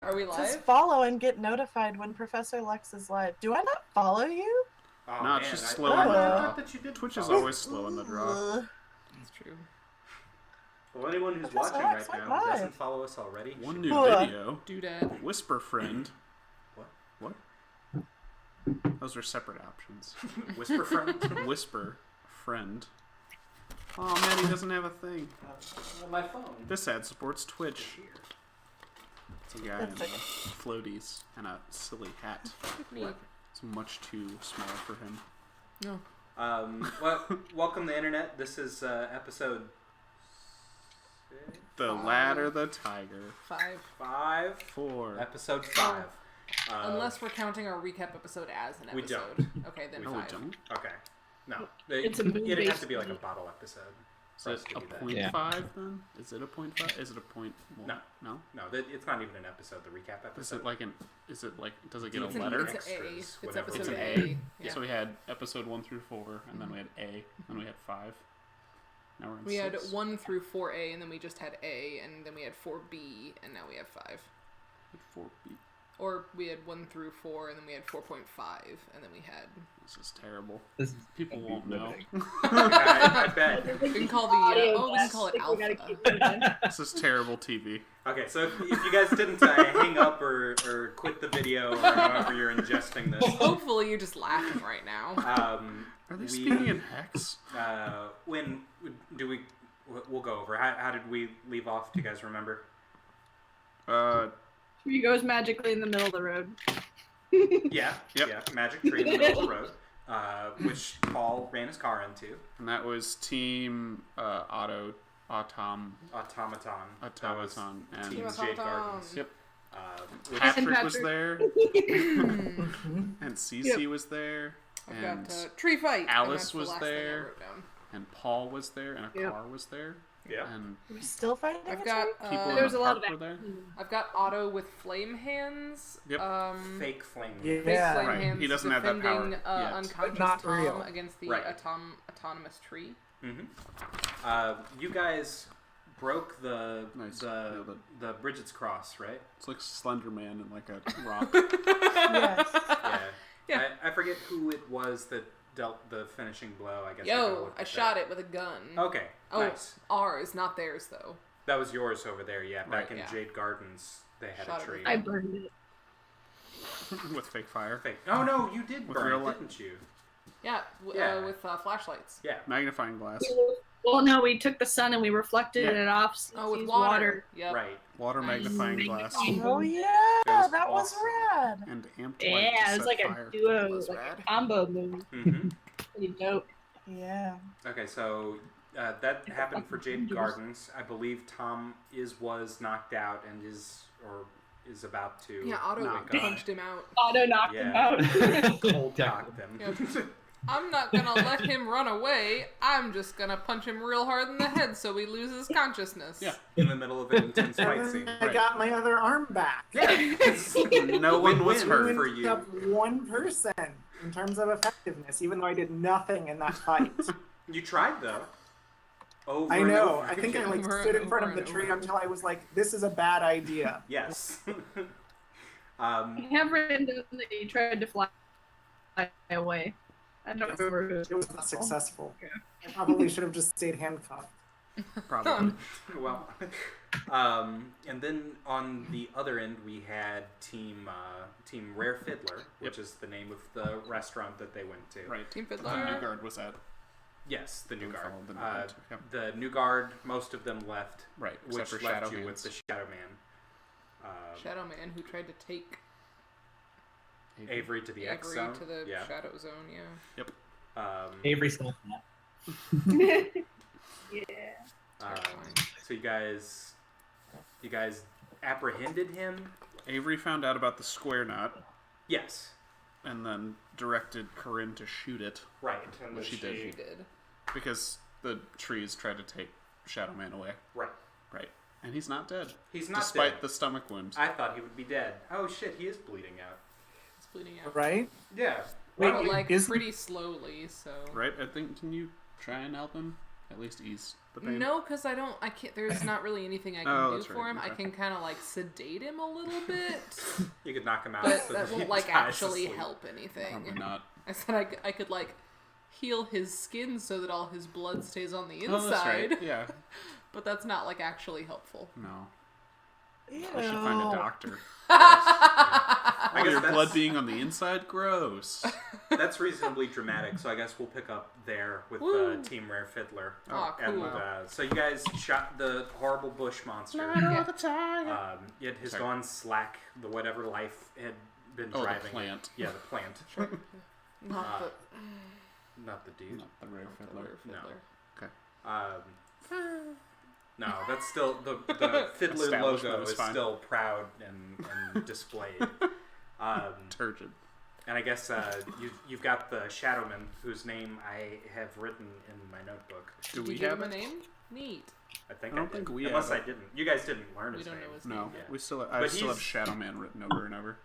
Are we live? Just follow and get notified when Professor Lex is live. Do I not follow you? Oh, no, man, it's just I slow in the draw. thought that you did Twitch is follow. always slow in the draw. That's true. Well, anyone who's Professor watching Lex right went now who live. doesn't follow us already. One should- new video. Doodad. Whisper friend. What? Those are separate options. Whisper friend? Whisper friend. Oh man, he doesn't have a thing. My phone. This ad supports Twitch. It's a guy in floaties and a silly hat. Neat. It's much too small for him. No. Well, welcome to the internet. This is episode The Ladder, the Tiger. 5. 4. Episode 5. Unless we're counting our recap episode as an We episode. don't. Okay, then No, 5. we don't. Okay. No. It's a It'd have to be like a movie-based bottle episode. Is for us it to a do that. 0.5 then? Is it a 0.5? Is it a point? No. No? No, it's not even an episode, the recap episode. Is it like an? Is it like? Does it get It's a an letter? It's an A. Extras, It's whatever. episode It's an A. A. Yeah. So we had episode 1 through 4, and then we had A, then we had 5. Now we're in We 6. had 1 through 4A, and then we just had A, and then we had 4B, and now we have 5. 4B. Or we had 1 through 4, and then we had 4.5, and then we had... This is terrible. This is People won't know. I bet. We can call the... we can call it alpha. This is terrible TV. Okay, so if you guys didn't hang up or quit the video or however you're ingesting this, Hopefully you're just laughing right now. Are they speaking in hex? when do we'll go over. How did we leave off? Do you guys remember? Tree goes magically in the middle of the road. Yeah, Yep. yeah, magic tree in the middle of the road, which Paul ran his car into. And that was Team Automaton, Automaton. and Team Automaton. Jade Gardens. Yep. Which, Patrick was Patrick. there, and Cece Yep. was there, I've and got tree fight. and Alice that's the was last thing I there. wrote down. and Paul was there, and a Yep. car was there, yeah. and We're still fighting I've a got tree? people in There's the a lot park of were there. I've got Otto with flame hands. Yep. Fake flame. Yeah. Fake flame Right. hands He doesn't have that power defending yet. unconscious But not Tom real. against the Right. autonomous tree. Mm-hmm. You guys broke the Nice. the Bridget's Cross, right? It's like Slender Man and like a rock. Yes. Yeah. Yeah. I forget who it was that dealt the finishing blow. I guess. I gotta Yo, look I at shot that. it with a gun. Okay. Oh, Nice. ours, not theirs though. That was yours over there. Yeah. Back Right. in Yeah. Jade Gardens, they had Shot a it tree. with I burned it. with fake fire. Fake. Oh no, you did With burn real it, light. didn't you? Yeah, Yeah. with flashlights. Yeah. Magnifying glass. Well, no, we took the sun and we reflected Yeah. it off. Oh, with used water. Yep. Right. Water Nice. magnifying glass. Oh yeah, That was that was awesome. rad. And amped light Yeah, to it was set like fire. a duo, Was like rad. a combo move. Mm-hmm. Pretty dope. Yeah. Okay, so that happened for Jade Gardens. I believe Tom was knocked out and is about to. Yeah, Otto Knock punched him out. Otto knocked him out. Cold cocked him. Yep. I'm not gonna let him run away. I'm just gonna punch him real hard in the head so he loses consciousness. Yeah. In the middle of an intense fight And scene. then I Right. got my other arm back. Yeah. No one was Win-win hurt. for Went you. up 1% in terms of effectiveness, even though I did nothing in that fight. You tried though. Over I and know. over I think I again. Over stood and in front of over the and tree over. until I was like, "This is a bad idea." Yes. I have written down that he tried to fly away. I don't remember who. It was not successful. I probably should have just stayed handcuffed. Probably. Well, and then on the other end we had Team Rare Fiddler, which is the name of the restaurant that they went to. Right. Team The Fiddler. New Guard was at. Yes, the New We Guard. followed the New Guard, yep. The New Guard, most of them left, Right. which Except for left Shadow you Hands. with the Shadow Man. Shadow Man who tried to take Avery to the X Avery zone. to the yeah. Shadow Zone. Yeah. Yep. Avery still. Yeah. So you guys apprehended him? Avery found out about the square knot Yes. and then directed Corinne to shoot it Right. And Which then she did. She did. because the trees tried to take Shadow Man away. Right. Right. And he's not dead. He's not despite dead. the stomach wound. I thought he would be dead. Oh shit, he is bleeding out. It's bleeding out. Right? Yeah. Wait, But like is- pretty slowly. So. Right? I think. Can you try and help him? At least ease the pain. No, because I can't. There's not really anything I can do that's for right, him. I okay. can kind of like sedate him a little bit, You could knock him out. but so that he won't like dies actually asleep. help anything. Probably not. I said I could like heal his skin so that all his blood stays on the inside, Oh, that's right. Yeah. but that's not like actually helpful. No. Ew. I should find a doctor. I Oh, guess your that's- blood being on the inside? Gross. That's reasonably dramatic, so I guess we'll pick up there with Woo. Team Rare Fiddler. Aw, And cool. so you guys shot the horrible bush monster. Yeah. the time. It has Sorry. gone slack. The whatever life had been Oh, the driving. plant. Yeah, the plant. Not the Not the dude. Not the rare fiddler. fiddler. Okay. No, that's still the Fiddler Establishment logo is is fine. still proud and displayed. Turgid. And I guess you've got the Shadowman, whose name I have written in my notebook. Do Did we you give have him a it? name? Neat. I think I don't did. think we Unless have I it. didn't. You guys didn't learn We his don't name. know his No, name. Yeah. we still. I But still have he's- Shadow Man written over and over.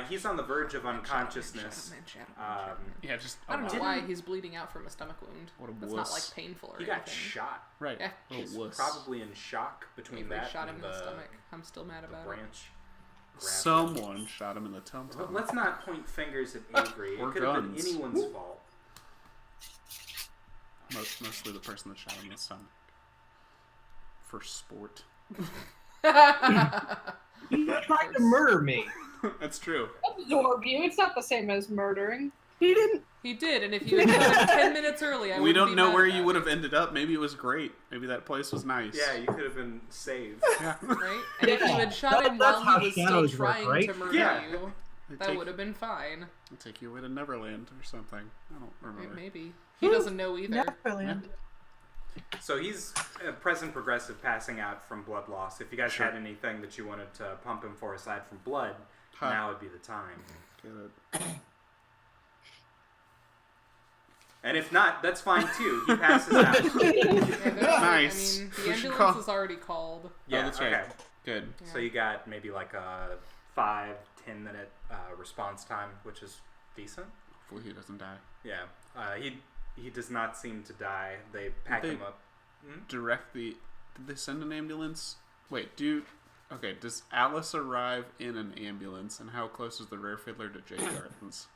He's on the verge of unconsciousness. Shadow Man. Yeah, just. I don't know Didn't- why he's bleeding out from a stomach wound. What a That's not wuss. like painful or He anything. got shot. Right. Yeah. Little He's wuss. probably in shock between Avery that shot him and in the stomach. I'm still mad the about it. branch. grabbed Someone shot him in the tum him. tum. Let's not point fingers at Avery. Or It could have been guns. anyone's fault. Mostly the person that shot him in the stomach. For sport. You tried to murder me. That's true. Absorb you. It's not the same as murdering. He didn't. He did, and if you had done it 10 minutes early, I We wouldn't don't be know mad where about you would it, have ended up. Maybe it was great. Maybe that place was nice. Yeah, you could have been saved. Yeah. right? And if you had shot him That's while how he was still shadows work, trying right? to murder Yeah. you, that would have been fine. They'll take you away to Neverland or something. I don't remember. Maybe. He doesn't know either. Neverland. So he's present progressive passing out from blood loss. If you guys Sure. had anything that you wanted to pump him for aside from blood, Huh. now would be the time. Get it. And if not, that's fine too. He passes out. Yeah, there's- Nice. I mean, the We should ambulance call- is already called. Yeah, Oh, that's right. okay. Good. Yeah. So you got maybe like a 5-10 minute response time, which is decent. Hopefully he doesn't die. Yeah. He does not seem to die. They pack They- him up. Did they send an ambulance? Wait, does Alice arrive in an ambulance, and how close is the Rare Fiddler to Jay Gardens?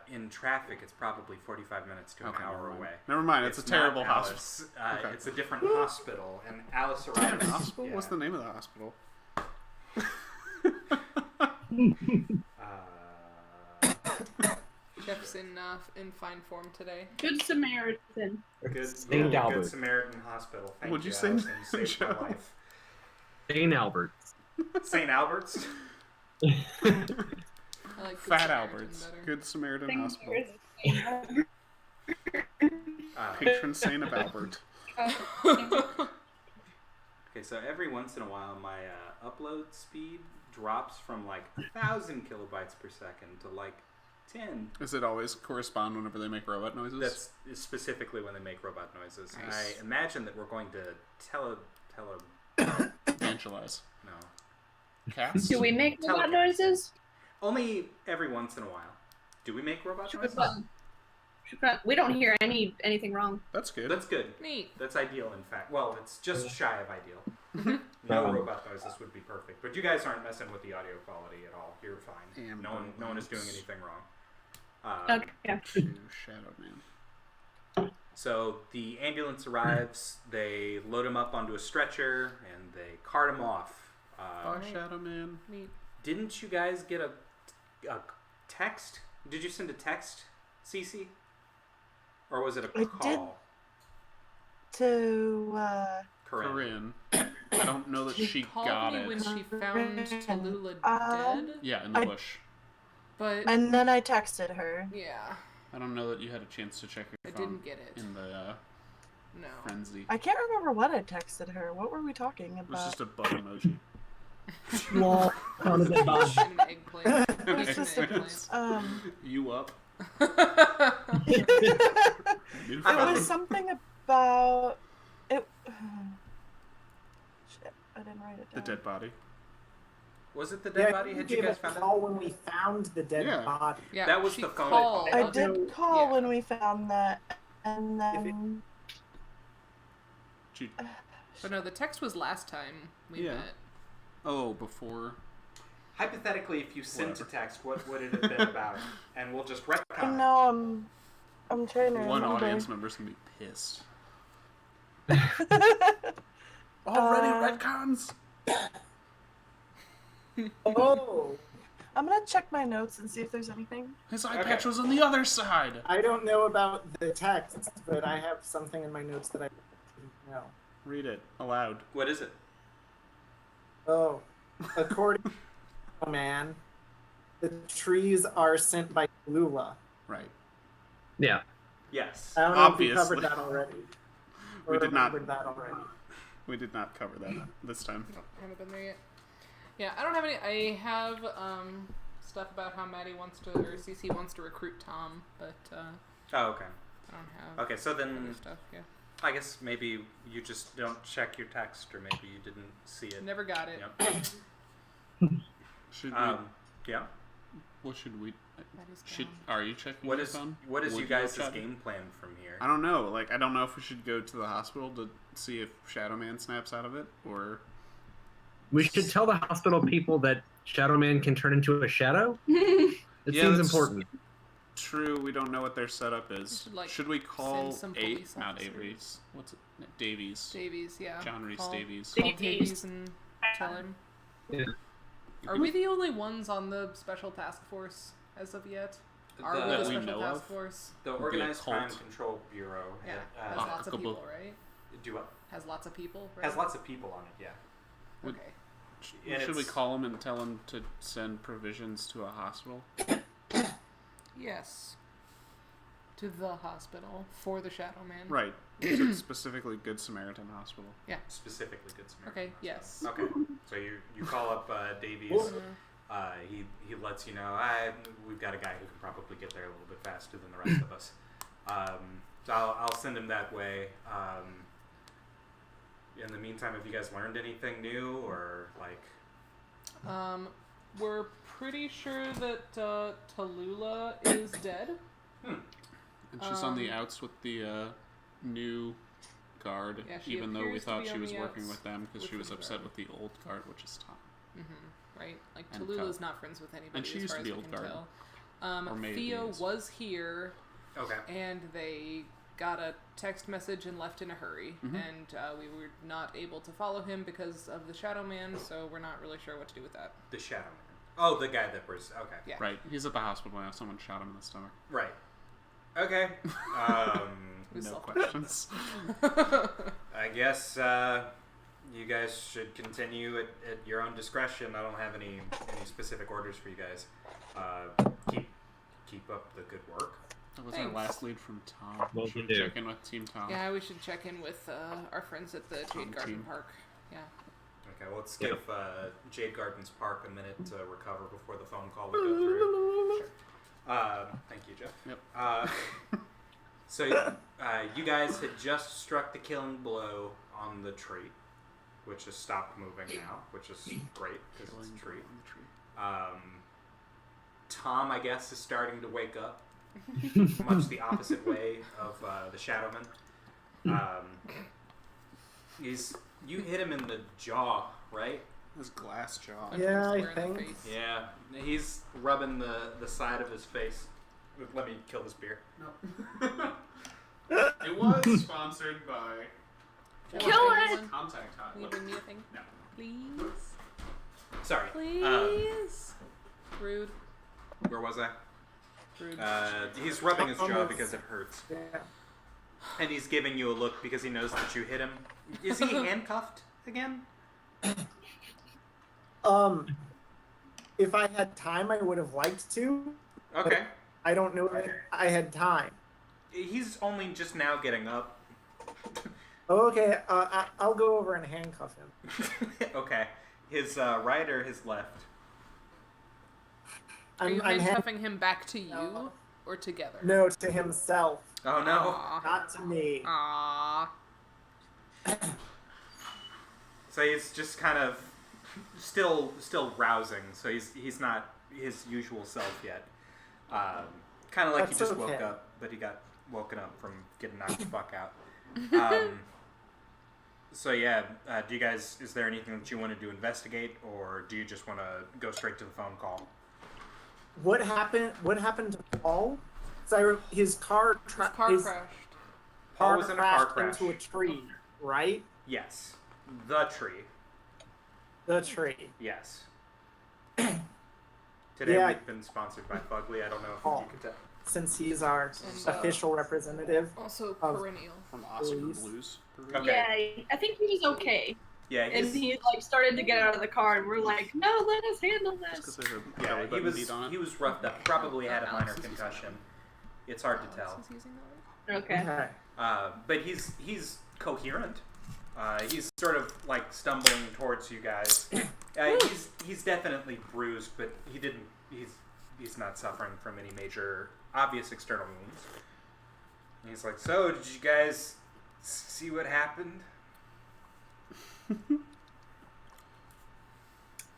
In traffic, it's probably 45 minutes to an Okay, hour never mind. away. Never mind, it's a terrible not hospital. Alice. Okay. It's a different hospital, and Alice arrives. Hospital? Yeah. What's the name of the hospital? Jeff's in fine form today. Good Samaritan. St. Good Albert. Samaritan Hospital. Thank Would you say, Allison. Saved my Joe? life. St. Albert. St. Albert's. I like Good Fat Samaritan Albert's. better. Good Samaritan Thing Hospital. is- Patron saint of Albert. Okay, so every once in a while, my upload speed drops from like 1,000 kilobytes per second to like 10. Does it always correspond whenever they make robot noises? That's specifically when they make robot noises. Nice. I imagine that we're going to Evangelize. no. Cats? Do we make robot noises? Only every once in a while. Do we make robot noises? We don't hear anything wrong. That's good. That's good. Neat. That's ideal, in fact. Well, it's just shy of ideal. No robot noises would be perfect. But you guys aren't messing with the audio quality at all. You're fine. No one is doing anything wrong. Okay. True Shadow Man. So the ambulance arrives. They load him up onto a stretcher and they cart him off. Bye, Shadow Man. Neat. Didn't you guys get a text? Did you send a text, Cece? Or was it a I call? did. To Corinne. Corinne. I don't know that she Called got me it. when she found Tallulah dead, Yeah, in the I- bush. but and then I texted her. yeah, I don't know that you had a chance to check I your phone didn't get it. in the No. frenzy. I can't remember what I texted her. What were we talking It was about? just a butt emoji. Lol. Found a dead body. And an eggplant. It's Just just an a- eggplant. You up? It was something about it. Shit, I didn't write it The down. dead body. Was it the dead Yeah, body? Had you gave guys a found it? call when we found the dead Yeah. body. Yeah, That was she the phone called. call. I did call Yeah. when we found that, and If it- then But no, the text was last time we met. Oh, before. Hypothetically, if you sent a text, what would it have been about? And we'll just retcon it. No, I'm trying to One remember. audience member's gonna be pissed. Already retcons? Oh, I'm gonna check my notes and see if there's anything. His eye patch was on the other side. I don't know about the text, but I have something in my notes that I didn't know. Read it aloud. What is it? Oh, according to man, the trees are sent by Lula. Right. Yeah. Yes. I don't know if we covered that already. We did not. That already. We did not cover that this time. No, I haven't been there yet. Yeah, I don't have any. I have stuff about how Maddie wants to, or CC wants to recruit Tom, but Oh, okay. I don't have. Okay, so other then stuff. Yeah, I guess maybe you just don't check your text, or maybe you didn't see it. never got it. Yep. Should we? Yeah. What should we? Maddie's gone. Are you checking What your is phone? what is Would you guys' check it? game plan from here? I don't know. Like, I don't know if we should go to the hospital to see if Shadow Man snaps out of it, or We should tell the hospital people that Shadow Man can turn into a shadow. It Yeah, seems that's important. true. We don't know what their setup is. Should, Should we call send some police not officers. Avery's? What's it? Davies. Davies, yeah. John Reese Call- Davies. Call Davies and tell him. Yeah. Are we the only ones on the special task force as of yet? Are we That the we special know task of? force? The Be a Organized Crime cult. Control Bureau. Yeah, had, has lots of applicable. people, right? do what? Has lots of people, right? Has lots of people on it. Yeah. Would- Okay. And Should we it's- call him and tell him to send provisions to a hospital? Yes. To the hospital for the Shadow Man. Right. Specifically, Good Samaritan Hospital. Specifically Good Samaritan. Okay, yes. Okay. So you call up Davies. He lets you know we've got a guy who can probably get there a little bit faster than the rest of us. So I'll send him that way. In the meantime, have you guys learned anything new or like? We're pretty sure that Tallulah is dead. And she's on the outs with the new guard, Yeah, she even though we appears to thought be she on was the working outs with them because with she was the upset guard. with the old guard, which is Tom. Right? Like, And Tallulah's Cal. not friends with anybody And she as used far to be as we old can guard. tell. Or maybe Theo is. was here, Okay. and they got a text message and left in a hurry. Mhm. And we were not able to follow him because of the Shadow Man, so we're not really sure what to do with that. The Shadow Man. Oh, the guy that was okay. Yeah. Right. He's at the hospital now. Someone shot him in the stomach. Right. Okay. Who's No self-conscious? questions. I guess you guys should continue at your own discretion. I don't have any specific orders for you guys. Keep up the good work. That was Thanks. our last lead from Tom. Well, Should we we do. check in with Team Tom? Yeah, we should check in with our friends at the Tom Jade Garden team. Park. Yeah. Okay, well, let's give Jade Gardens Park a minute to recover before the phone call would go through. Sure. Thank you, Jeff. Yep. So you guys had just struck the killing blow on the tree, which has stopped moving now, which is great because it's a tree. Tom, I guess, is starting to wake up, much the opposite way of the Shadowman. You hit him in the jaw, right? His glass jaw. Yeah, I Square in the think. face. Yeah, he's rubbing the side of his face. Let me kill this beer. It was sponsored by Kill it! Contact Can you bring me a thing? No. Please? Sorry. Please? Rude. Where was I? Rude. He's rubbing his jaw because it hurts. Yeah. And he's giving you a look because he knows that you hit him. Is he handcuffed again? If I had time, I would have liked to. Okay. I don't know if I had time. He's only just now getting up. Okay, I'll go over and handcuff him. Okay. His right or his left? Are you I'm handcuffing him back to you No. or together? No, to himself, Oh no. Aw. not to me. Aww. So he's just kind of still rousing. So he's not his usual self yet. Kind of like he That's just woke okay. up, but he got woken up from getting knocked the fuck out. So yeah, do you guys? Is there anything that you wanted to investigate, or do you just want to go straight to the phone call? What happened? What happened to Paul? So his car crashed. Paul was in a car crash into a tree, right? Yes, the tree. The tree. Yes. Today Yeah. we've been sponsored by Fugly. I don't know if Paul. you could tell. Since he's our And, official representative. Also Of- perennial. From Oscar Police. Blues. Okay. Yeah, I think he was okay. Yeah, And he like started to get out of the car, and we're like, "No, let us handle Because this." there's a yeah, belly he button was beat on it. he was roughed up. Probably had a minor Alex is using concussion. It's hard to tell. Alex is using that word. Okay. Okay. But he's coherent. He's sort of like stumbling towards you guys. He's definitely bruised, but he's not suffering from any major obvious external wounds. And he's like, so did you guys see what happened?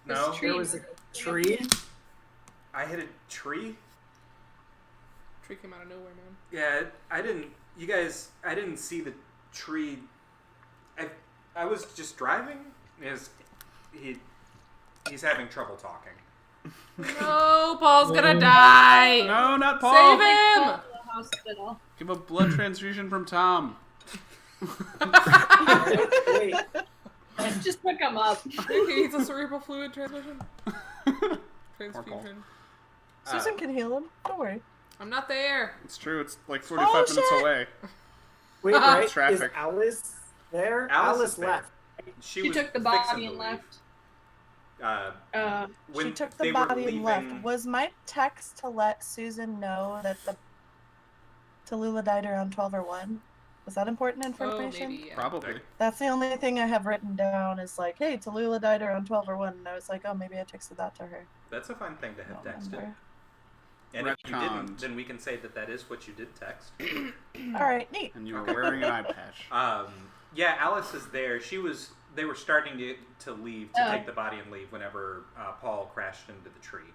No, This tree- There was a tree. I hit a tree. Tree came out of nowhere, man. Yeah, I didn't. You guys, I didn't see the tree. I was just driving. He's having trouble talking. No, Paul's gonna die. No, not Paul! Save him. To the hospital. Give a blood transfusion from Tom. Wait. Just pick him up. He needs a cerebral fluid transmission. Transfusion. Susan can heal him. Don't worry. I'm not there. It's true, it's like 45 minutes shit. away. Wait, right? Traffic. Is Alice there? Alice is there. left. She was took the fixing body to and leave. left. When She took they the were body and left. leaving- Was my text to let Susan know that the Tallulah died around 12 or 1? Was that important Oh, information? maybe. Yeah. Probably. That's the only thing I have written down is like, hey, Tallulah died around 12 or 1. And I was like, oh, maybe I texted that to her. That's a fine thing to have I don't texted. remember. And if you Retconned. didn't, then we can say that is what you did text. All right, neat. And you were wearing an eye patch. Yeah, Alice is there. They were starting to leave, to Oh. take the body and leave whenever Paul crashed into the tree.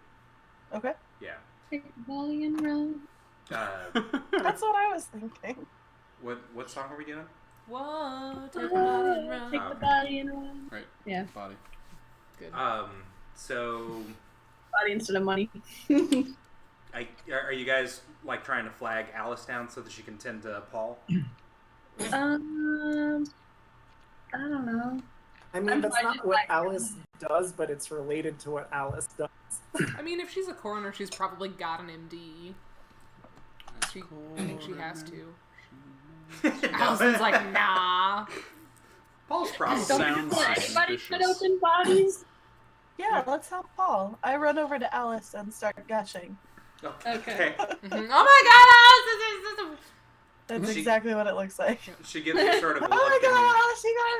Okay. Yeah. Take the body and run. That's what I was thinking. What song are we doing? Whoa, take the body and run. Take the body and run. Right. Yeah. Body. Good. So Body instead of money. are you guys like trying to flag Alice down so that she can tend to Paul? I don't know. I mean, I'm that's fine not with what that. Alice does, but it's related to what Alice does. I mean, if she's a coroner, she's probably got an MD. I think she has to. Allison's like, nah. Paul's probably Don't Sounds let anybody cut suspicious. open bodies. Yeah, let's help Paul. I run over to Alice and start gushing. Okay. Mhm. Oh my god, Allison! That's She- exactly what it looks like. She gives you sort of a Oh my look. god, she got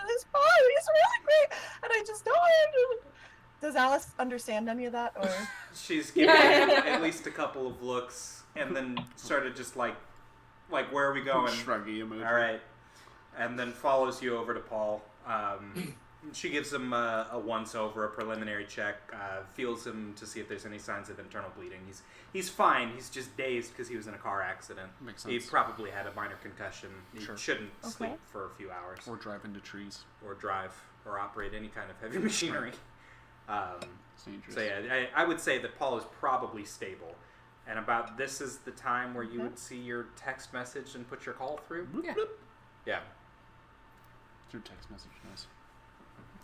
this body. It's really great. And I just don't understand. Does Alice understand any of that? Or She's giving you at least a couple of looks, and then sort of just like where are we going? Shruggy emoji. All right, and then follows you over to Paul. She gives him a once-over, a preliminary check, feels him to see if there's any signs of internal bleeding. He's fine. He's just dazed because he was in a car accident. Makes He sense. probably had a minor concussion. He Sure. shouldn't Okay. sleep for a few hours, Or drive into trees. or drive, or operate any kind of heavy machinery. It's dangerous. So yeah, I would say that Paul is probably stable. And about this is the time where you Okay. would see your text message and put your call through? Yeah. Yeah. Through text message, nice.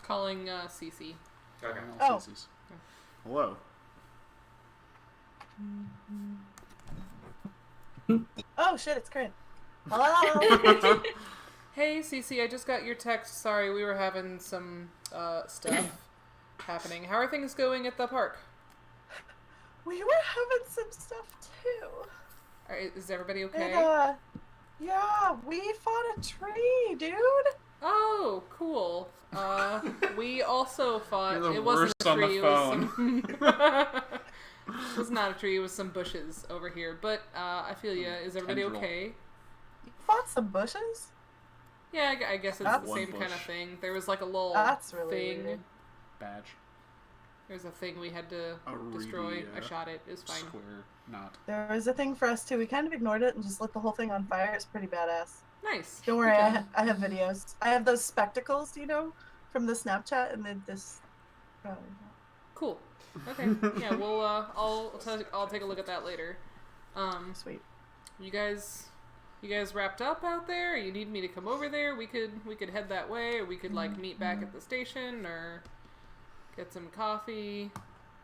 Calling Cece. Okay. Oh. Sissies. Hello. oh shit, it's Corinne. Hello. Hey Cece, I just got your text. Sorry, we were having some stuff happening. How are things going at the park? We were having some stuff too. Is everybody okay? And, yeah, we fought a tree, dude. Oh, cool. We also fought. You're the It wasn't worst a on the tree. It was some. It was not a tree. It was some bushes over here. But I feel ya. Is everybody Tendril. okay? You fought some bushes? Yeah, I guess it's That's the same one kind of bush. thing. There was like a little That's really thing. weird. Badge. There's a thing we had to A destroy. I really, shot it. It was fine. Square knot. There was a thing for us too. We kind of ignored it and just lit the whole thing on fire. It's pretty badass. Nice. Don't worry, Okay. I have videos. I have those spectacles, from the Snapchat, and then this. Cool. Okay. Yeah. Well, I'll take a look at that later. Sweet. You guys wrapped up out there? You need me to come over there? We could head that way, or we could meet back at the station, or get some coffee.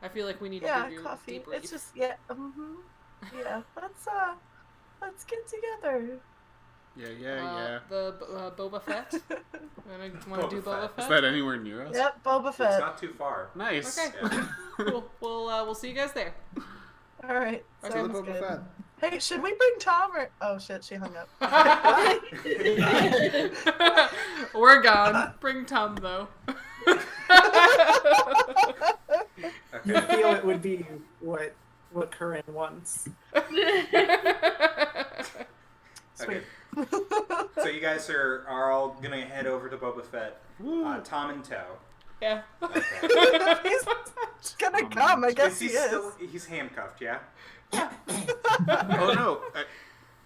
I feel like we need to do coffee. debrief. It's just yeah. Let's get together. Yeah. The Boba Fett. Want to do Boba Fett? Is that anywhere near us? Yep, Boba It's Fett. not too far. Nice. Okay. Yeah. Cool. We'll see you guys there. All right, To the sounds Boba good. Fett. Hey, should we bring Tom or? Oh shit, she hung up. We're gone. Bring Tom though. You feel it would be what Corinne wants. Okay. So you guys are all gonna head over to Boba Fett. Tom in tow. Yeah. Okay. He's gonna come. I guess he is. He's handcuffed, yeah? Oh no,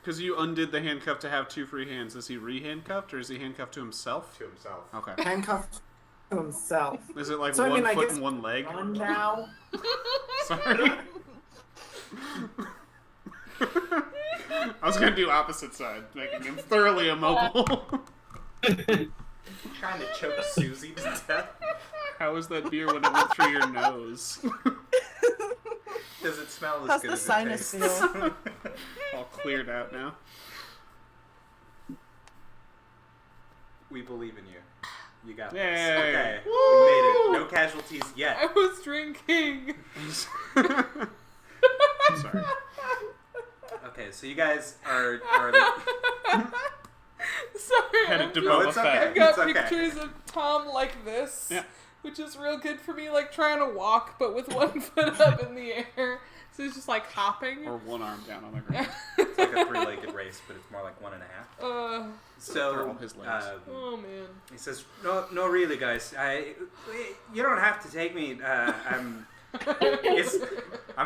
because you undid the handcuff to have 2 free hands. Is he re-handcuffed or is he handcuffed to himself? To himself. Okay. Handcuffed to himself. Is it like So, I one mean, I foot guess and one leg? On now. Sorry. I was gonna do opposite side, making him thoroughly immobile. Trying to choke Susie to death. How was that beer when it went through your nose? Does it smell as How's good the as sinus it tastes? feel? All cleared out now. We believe in you. You got this. Yay. Okay. Woo! We made it. No casualties yet. I was drinking. Sorry. Okay, so you guys are Sorry. Headed to No, Boba it's Fett. okay. I've got It's okay. pictures of Tom like this, Yeah. which is real good for me, trying to walk, but with one foot up in the air. So it's just hopping. Or one arm down on the ground. It's like a 3-legged race, but it's more like 1.5. They're So all his legs. Oh man. he says, "No, really, guys. You don't have to take me. I'm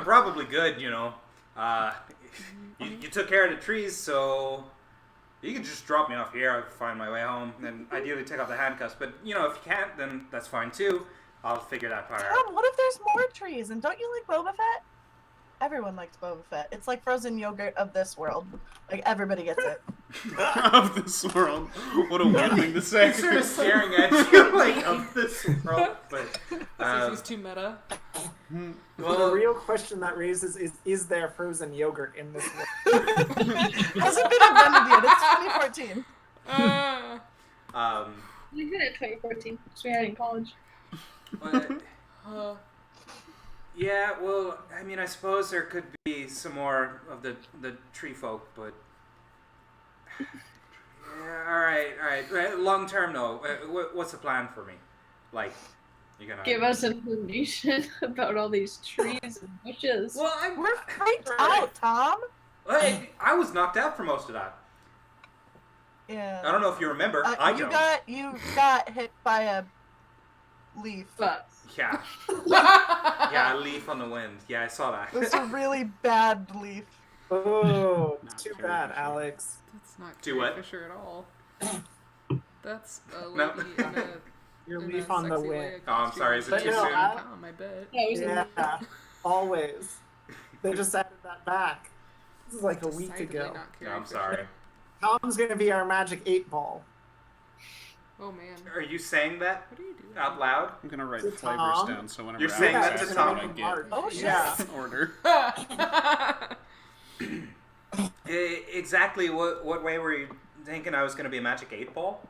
probably good, You took care of the trees, so you can just drop me off here. I'll find my way home, and ideally take off the handcuffs. But if you can't, then that's fine too. I'll figure that part out." Tom, what if there's more trees? And don't you like Boba Fett? Everyone likes Boba Fett. It's like frozen yogurt of this world. Everybody gets it. Of this world. What a weird thing to say. Sort of staring at you of this world, but Susie's too meta. Well, the real question that raises is there frozen yogurt in this world? Hasn't been invented yet. It's 2014. We did it 2014, so we had it in college. but, yeah, well, I suppose there could be some more of the tree folk, but yeah, all right. Long term, though, what's the plan for me? You gonna Give us information about all these trees and bushes. Well, We're freaked out, Tom. I was knocked out for most of that. Yeah. I don't know if you remember. I you don't. got hit by a leaf. But Yeah. Yeah, a leaf on the wind. Yeah, I saw that. It was a really bad leaf. Oh, Not too Carrie bad, Fisher. Alex. That's not Do Carrie what? Fisher at all. That's a No. lady in a Your in leaf a on the sexy wind. Leia Oh, I'm costume. sorry, is it But too no, soon? Tom, I bet. yeah, it was Yeah, always. They just added that back. This is like a week Decidedly ago. not Carrie No, I'm Fisher. sorry. Tom's gonna be our magic 8-ball. Oh man. Are you saying that What are you doing? out loud? I'm gonna write To flavors Tom. down so whenever You're saying Alex that to asks Tom? what I get, Oh shit. Yeah. in order. Exactly what way were you thinking I was going to be a magic 8-ball?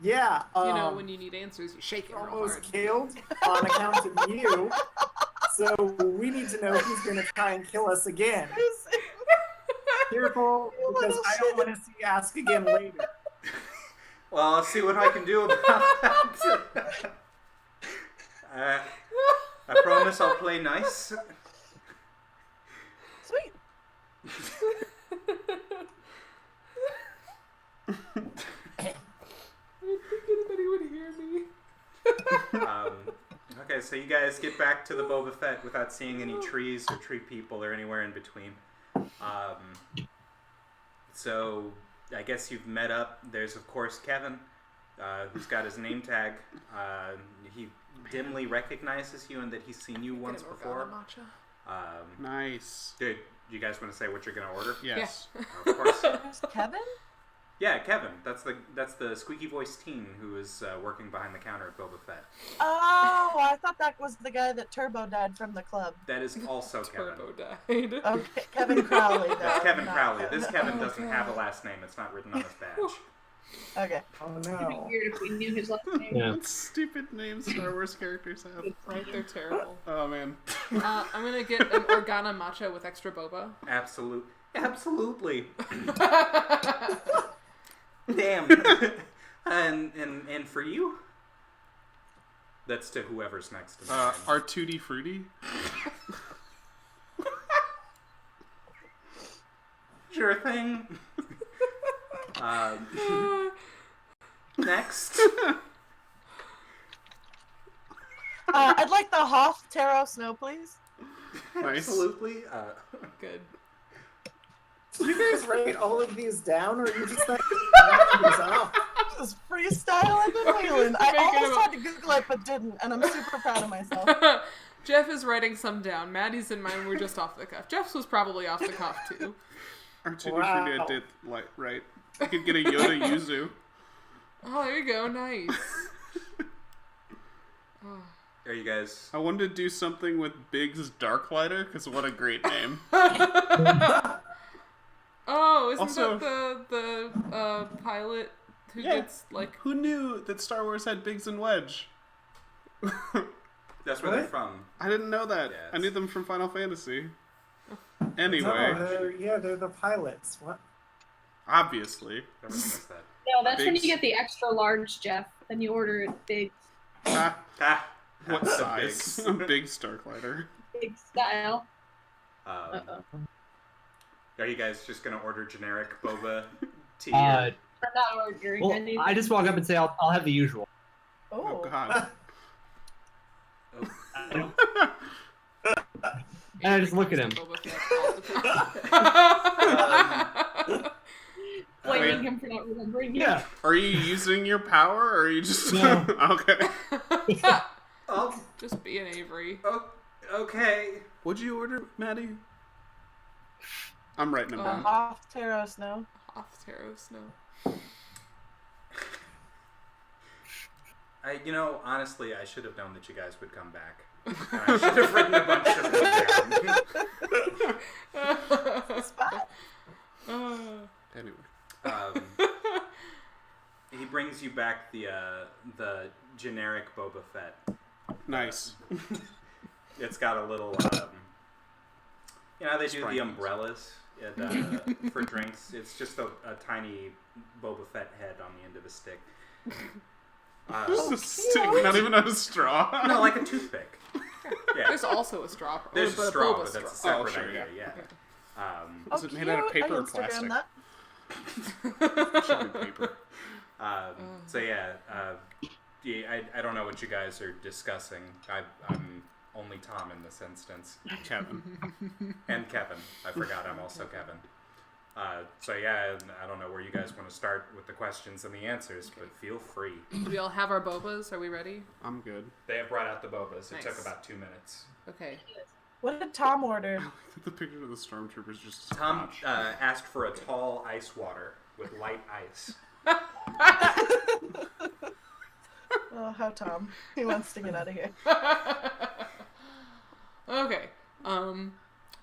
Yeah. When you need answers, you shake it real almost hard. killed on account of you. So we need to know who's gonna try and kill us again. Careful, because I don't want to see you ask again later. Well, I'll see what I can do about that. I promise I'll play nice. Sweet. I didn't think anybody would hear me. Okay, so you guys get back to the Boba Fett without seeing any trees or tree people or anywhere in between. So I guess you've met up. There's, of course, Kevin, who's got his name tag. He dimly recognizes you and that he's seen you once before. Nice. Dude, you guys want to say what you're going to order? Yes. Of course. There's Kevin? Yeah, Kevin. That's the squeaky voiced teen who is working behind the counter at Boba Fett. Oh, I thought that was the guy that Turbo died from the club. That is also Kevin. Turbo died. Okay, Kevin Crowley. That's Kevin not Crowley. Kevin. This Kevin doesn't have a last name. It's not written on his badge. Okay. Oh It'd be no. weird if we knew his last name. Yeah. What stupid names Star Wars characters have. Right, they're terrible. Oh man. I'm gonna get an Organa matcha with extra boba. Absolutely. Damn. and for you? That's to whoever's next to me. R2D Fruity. Sure thing. Next. I'd like the Hoth Taro Snow, please. Nice. Absolutely. Good. Did you guys write all of these down, or are you just like making these up? Just freestyling and wheeling. I Making almost him tried to Google it, but didn't, and I'm super proud of myself. Jeff is writing some down. Maddie's and mine were just off the cuff. Jeff's was probably off the cuff too. R2D Wow. Fruity I did like right. I could get a Yoda Yuzu. Oh, there you go. Nice. Oh. Are you guys? I wanted to do something with Biggs Darklighter, because what a great name. Oh, isn't Also- that the pilot who Yeah. gets like? Who knew that Star Wars had Biggs and Wedge? That's where they're What? from. I didn't know that. Yeah, I knew them from Final Fantasy. No, Anyway, they're the pilots. What? obviously. Everyone missed that. No, that's when you Biggs. get the extra large, Jeff. Then you order it big, Ah, Ah, what that's a size? big- Biggs Darklighter. big style. Are you guys just gonna order generic boba tea? I'm not ordering Well, anything. I just walk up and say, I'll have the usual. Oh Oh. god. And I just look at him. Boba Fett all the time. Blaming him for not remembering you. Yeah. Are you using your power, or are you just... No. Okay. Oh, Just be an Avery. okay. What'd you order, Maddie? I'm writing it down. Hoth Taro Snow. Off Taro Snow. Honestly, I should have known that you guys would come back. And I should have written a bunch of them down. Anyway. He brings you back the generic Boba Fett. Nice. It's got a little, they do Sprite. the umbrellas for drinks. It's just a tiny Boba Fett head on the end of a stick. Just a stick, not even a straw. No, like a toothpick. Yeah, There's also a straw. there's but a straw, Boba but that's a straw. separate sure, idea. yeah. Yeah. Is it made out of paper or I Instagram plastic? that. Should be paper. So I don't know what you guys are discussing. I'm only Tom in this instance, Kevin. and Kevin. I forgot I'm also Kevin. I don't know where you guys want to start with the questions and the answers, but feel free. Do we all have our bobas? Are we ready? I'm good. They have brought out the bobas. It Nice. took about 2 minutes. Okay. What did Tom order? The picture of the stormtroopers just Tom scotch. asked for a tall ice water with light ice. Oh, how Tom. He wants to get out of here. Okay. I'm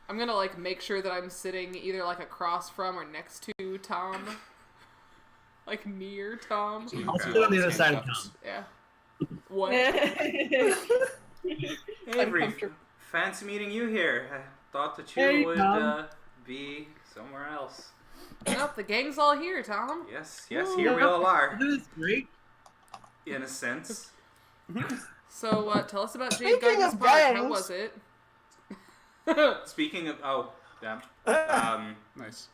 gonna make sure that I'm sitting either across from or next to Tom. Like near Tom. I'll sit on the other side of Tom. Yeah. What? Avery, Uncomfortable. fancy meeting you here. I thought that Hey, you would Tom. be somewhere else. Nope, the gang's all here, Tom. Yes, here we all are. Isn't this great? In a sense. So, tell us about Jade Speaking Gardens of Park. How gangs. was it? Speaking of, damn. Nice.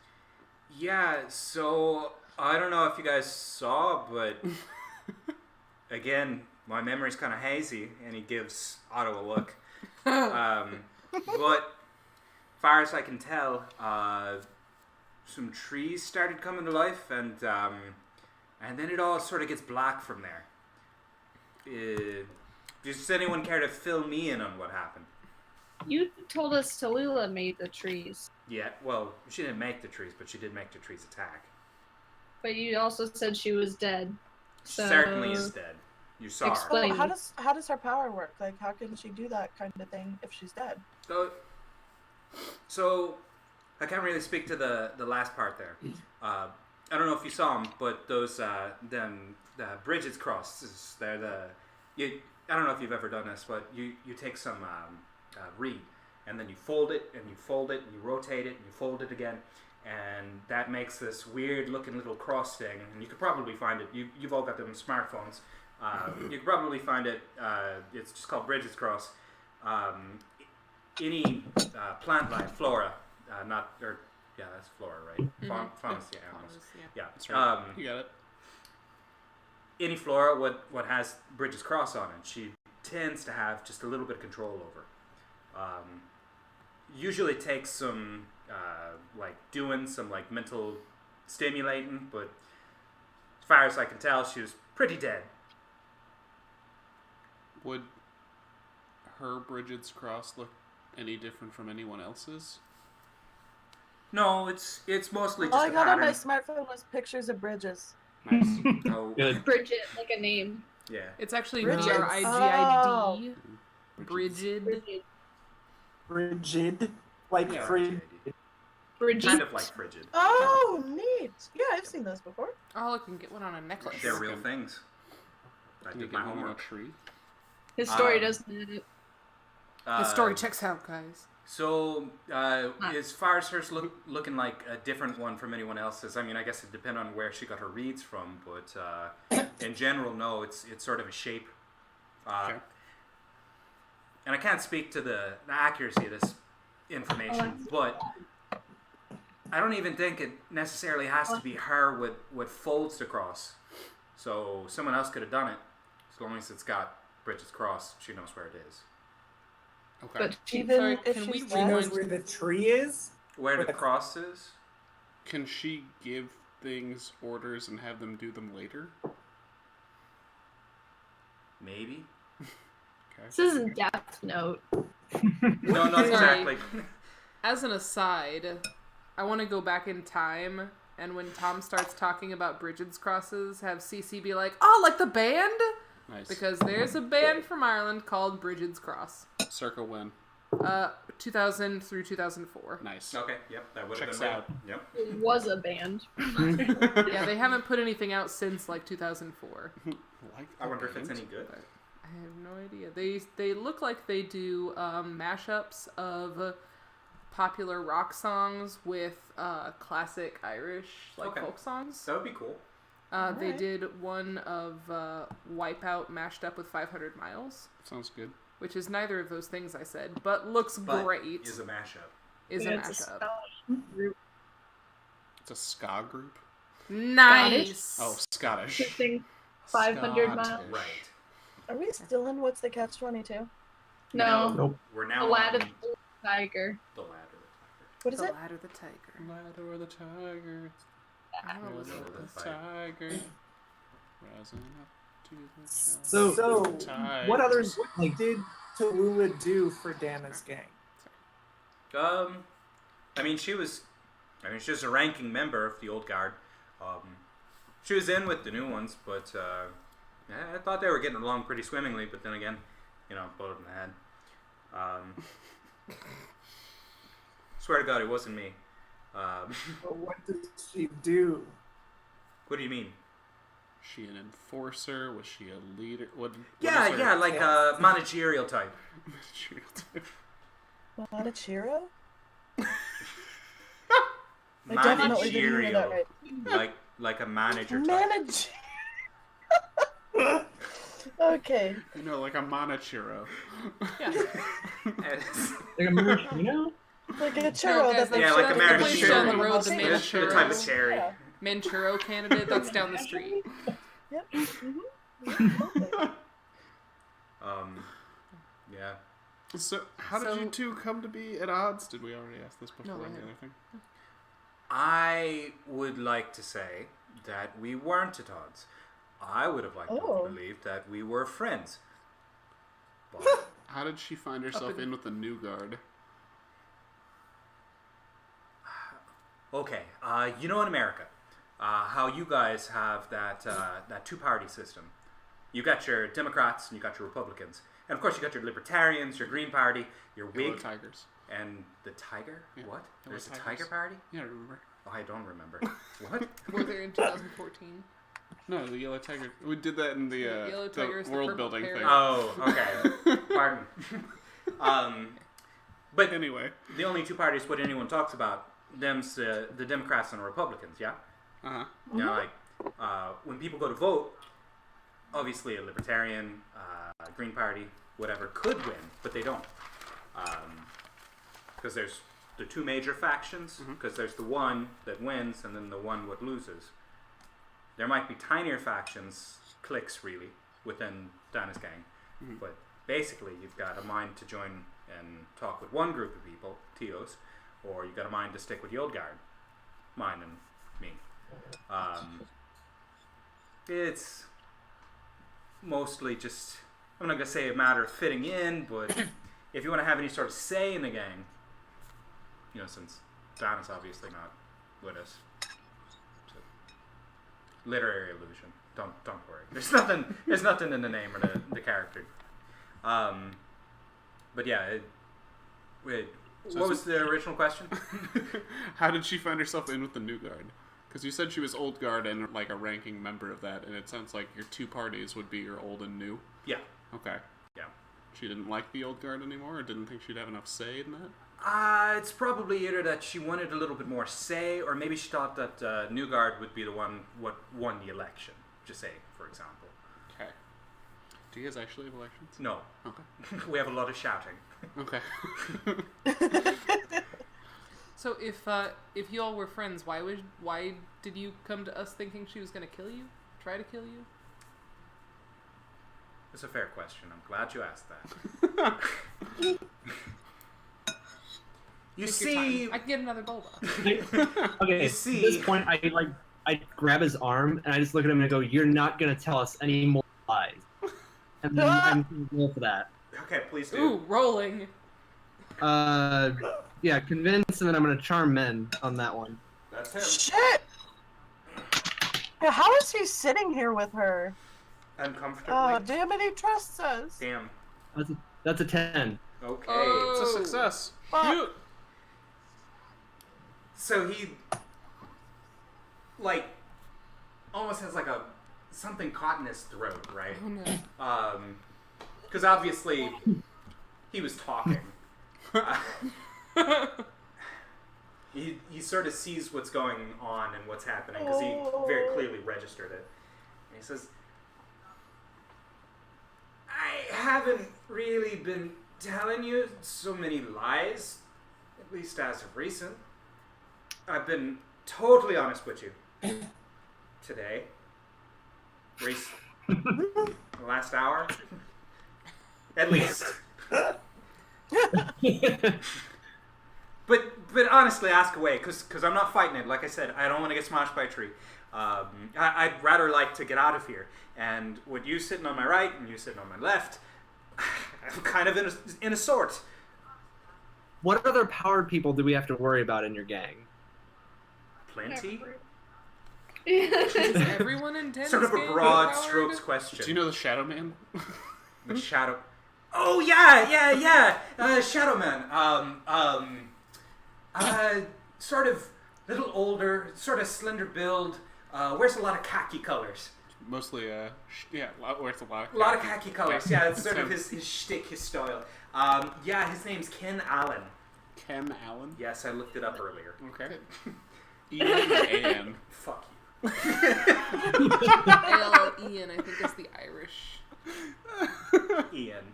Yeah, so I don't know if you guys saw, but again, my memory's kind of hazy, and he gives Otto a look. But far as I can tell, some trees started coming to life, and then it all sort of gets black from there. Does anyone care to fill me in on what happened? You told us Tallulah made the trees. Yeah, well, she didn't make the trees, but she did make the trees attack. But you also said she was dead. She So... certainly is dead. You saw her. Explain. Well, how does her power work? Like, how can she do that kind of thing if she's dead? So I can't really speak to the last part there. I don't know if you saw them, but those the Bridget's crosses. They're I don't know if you've ever done this, but you take some reed and then you fold it and you fold it and you rotate it and you fold it again, and that makes this weird looking little cross thing. And you could probably find it. You've all got them smartphones. You could probably find it. It's just called Bridget's cross. Any plant life, flora, that's flora, right? Fauna, yeah, animals. Yeah, That's right. You got it. Any flora, what has Bridget's cross on it, she tends to have just a little bit of control over. Usually takes some doing some mental stimulating, but as far as I can tell, she was pretty dead. Would her Bridget's cross look any different from anyone else's? No, it's mostly All just I a got on pattern. my smartphone was pictures of bridges. Nice. Oh, Good. Bridget, like a name. yeah. It's actually Bridget. Brigid. Oh. Brigid. Bridget. Frigid. Like Yeah, frigid. Bridget. Kind of like frigid. Oh, neat. Yeah, I've seen those before. Oh, look, you can get one on a necklace. They're real things. I Can you did get my one on a homework. tree? His story doesn't add it. The story checks out, guys. So, as far as hers looking like a different one from anyone else's, I mean, I guess it depends on where she got her reeds from, but in general, no, it's sort of a shape. Okay. And I can't speak to the accuracy of this information, but I don't even think it necessarily has to be her with folds to cross. So someone else could have done it, as long as it's got Bridget's cross, she knows where it is. Okay. But Even Sorry, if can we she's She knows dead. where the tree is. Where the cross is? Can she give things orders and have them do them later? Maybe. Okay. this isn't Death Note. No, not Sorry. exactly. As an aside, I want to go back in time, and when Tom starts talking about Bridget's crosses, have CC be like, "Oh, like the band?" Nice. Because there's a band from Ireland called Bridget's Cross. Circa when? 2000 through 2004. Nice. Okay, yep, that would have Checks been out. Yep. It was a band. Yeah, they haven't put anything out since 2004. Like I wonder if it's band? any good. But I have no idea. They look like they do mashups of popular rock songs with classic Irish Okay. folk songs. That would be cool. They Alright. did one of Wipeout mashed up with 500 Miles, Sounds good. which is neither of those things I said, but looks But great. is a mashup. Is a It's mashup. group. It's a ska group? Nice. Oh, Scottish. Good thing 500 Scottish. miles. Right. Are we still in What's the Catch-22? No. Nope. We're The now lad on of the tiger. the ladder. What is the it? Ladder the Tiger. Ladder of the tiger. I don't know what's Ladder up. of the tiger. Rising up to the So, tiger. what others did Tallulah do for Dana's gang? I mean, she was a ranking member of the old guard. She was in with the new ones, but yeah, I thought they were getting along pretty swimmingly. But then again, bullet in the head. Swear to God, it wasn't me. But what did she do? What do you mean? She an enforcer? Was she a leader? What Yeah, is her- yeah, like a managerial type. Monachiro? I definitely didn't hear that right. like a manager type. Manage. Okay. You know, like a Monachiro. Yeah. Like a maraschino? Like a churro. guys, that's Yeah, like a the place down the Manchurian. road, the It's the type of Manchuro, cherry. Yeah. Manchuro candidate, that's down the street. Yep. Mm-hmm. Yeah. So, how did So- you two come to be at odds? Did we already ask this before No, we on the haven't. other thing? I would like to say that we weren't at odds. I would have liked to believe that we were friends. But How did she find herself in with the new guard? okay, in America, how you guys have that two-party system. You got your Democrats and you got your Republicans, and of course you got your Libertarians, your Green Party, your Yellow Whig, Tigers. and the Tiger. Yeah, What? Yellow There's a Tigers. Tiger Party? Yeah, I remember. Oh, I don't remember. What? Were there in 2014? No, the Yellow Tiger. We did that in the, Yellow Tiger is the world purple building parrot. thing. Oh, okay. Pardon. But Anyway. the only two parties what anyone talks about, them's the Democrats and the Republicans, yeah? Uh-huh. You know, like, when people go to vote, obviously a Libertarian, Green Party, whatever, could win, but they don't. Because there's the two major factions, because there's the one that wins and then the one what loses. There might be tinier factions, cliques really, within Dana's gang, but basically you've got a mind to join and talk with one group of people, TOs, or you've got a mind to stick with the old guard, mine and me. It's mostly just, I'm not going to say a matter of fitting in, but if you want to have any sort of say in the gang, since Dana's obviously not with us. So, literary illusion. Don't worry. There's nothing in the name or the character. But yeah, what was the original question? How did she find herself in with the new guard? Because you said she was old guard and like a ranking member of that, and it sounds like your two parties would be your old and new. Yeah. Okay. Yeah. She didn't like the old guard anymore, or didn't think she'd have enough say in that? It's probably either that she wanted a little bit more say, or maybe she thought that New Guard would be the one what won the election. Just say, for example. Okay. Do you guys actually have elections? No. Okay. We have a lot of shouting. Okay. So if you all were friends, why did you come to us thinking she was going to kill you? Try to kill you? It's a fair question. I'm glad you asked that. You Take your see, time. I can get another bulb. Okay, You at see- this point, I grab his arm and I just look at him and I go, "You're not gonna tell us any more lies." And then I'm gonna roll for that. okay, please do. Ooh, rolling. Yeah, convince, and then I'm gonna charm men on that one. That's him. Shit! Yeah, how is he sitting here with her? Uncomfortably. Oh, damn it, he trusts us. Damn. That's a 10. Okay. Oh. It's a success. Fuck. You- So he, like, almost has like something caught in his throat, right? Oh no. Because obviously he was talking. He sort of sees what's going on and what's happening because he very clearly registered it. And he says, "I haven't really been telling you so many lies, at least as of recent. I've been totally honest with you today. The last hour, at least. But honestly, ask away, because I'm not fighting it. Like I said, I don't want to get smashed by a tree. I'd rather like to get out of here. And with you sitting on my right and you sitting on my left, I'm kind of in a sort. What other powered people do we have to worry about in your gang? Plenty? Is everyone in Dennis Sort of a gang broad powered? strokes question. Do you know the Shadow Man? The Shadow... Oh, yeah! Shadow Man. Sort of little older, sort of slender build, wears a lot of khaki colors. Mostly, wears a lot. A lot of khaki colors, yeah, that's sort of Sounds- his shtick, his style. Yeah, his name's Ken Allen. Ken Allen? Yes, I looked it up earlier. Okay. Ian or Ann? Fuck you. Ian, I think is the Irish. Ian.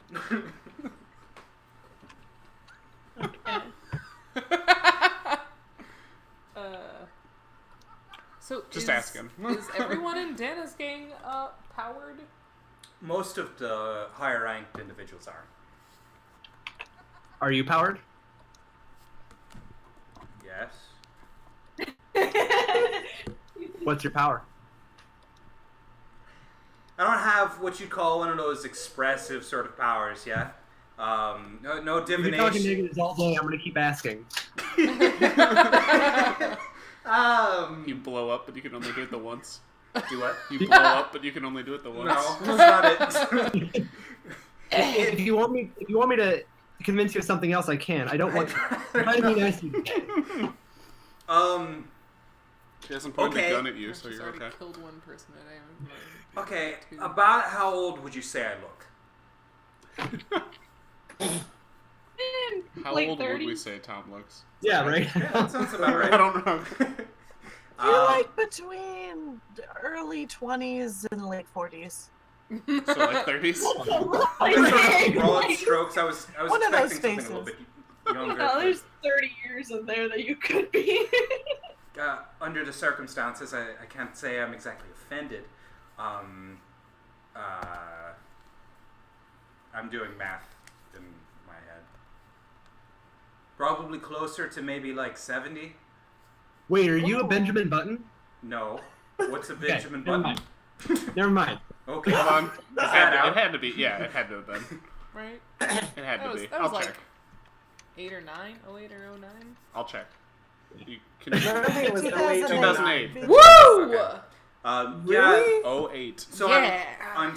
So Just asking. Is everyone in Dana's gang powered? Most of the higher ranked individuals are. Are you powered? Yes. What's your power? I don't have what you'd call one of those expressive sort of powers yet. No If you're talking divination. negatives all day, I'm gonna keep asking. You blow up, but you can only do it the once. Do what? You blow up, but you can only do it the once. No, that's not it. If you want me to convince you of something else, I can. I don't want. Try to be nice to you. She hasn't pointed Okay. a gun at you, so She's you're already okay. killed one person today. Okay, about how old would you say I look? How Late old would 30s. we say Tom looks? Yeah, right. Yeah, that sounds about right. I don't know. You're like between the early 20s and late 40s. So like 30s? Sort of broad strokes. I was One of those expecting something a little bit younger. No, there's 30 years in there that you could be. Under the circumstances, I can't say I'm exactly offended. I'm doing math in my head. Probably closer to maybe like 70. Wait, are you a Ooh. Benjamin Button? No. What's a Benjamin never Button? Never mind. Okay. Hold on. It that had, out? it had to be. Yeah, it had to have been. Right? It had That to was- be. that I'll was like- check. 8 or 9? 08 or 09? I'll check. You can. I think it was 08. 2008. Woo! Okay. Really? Yeah, 08. So Yeah. I'm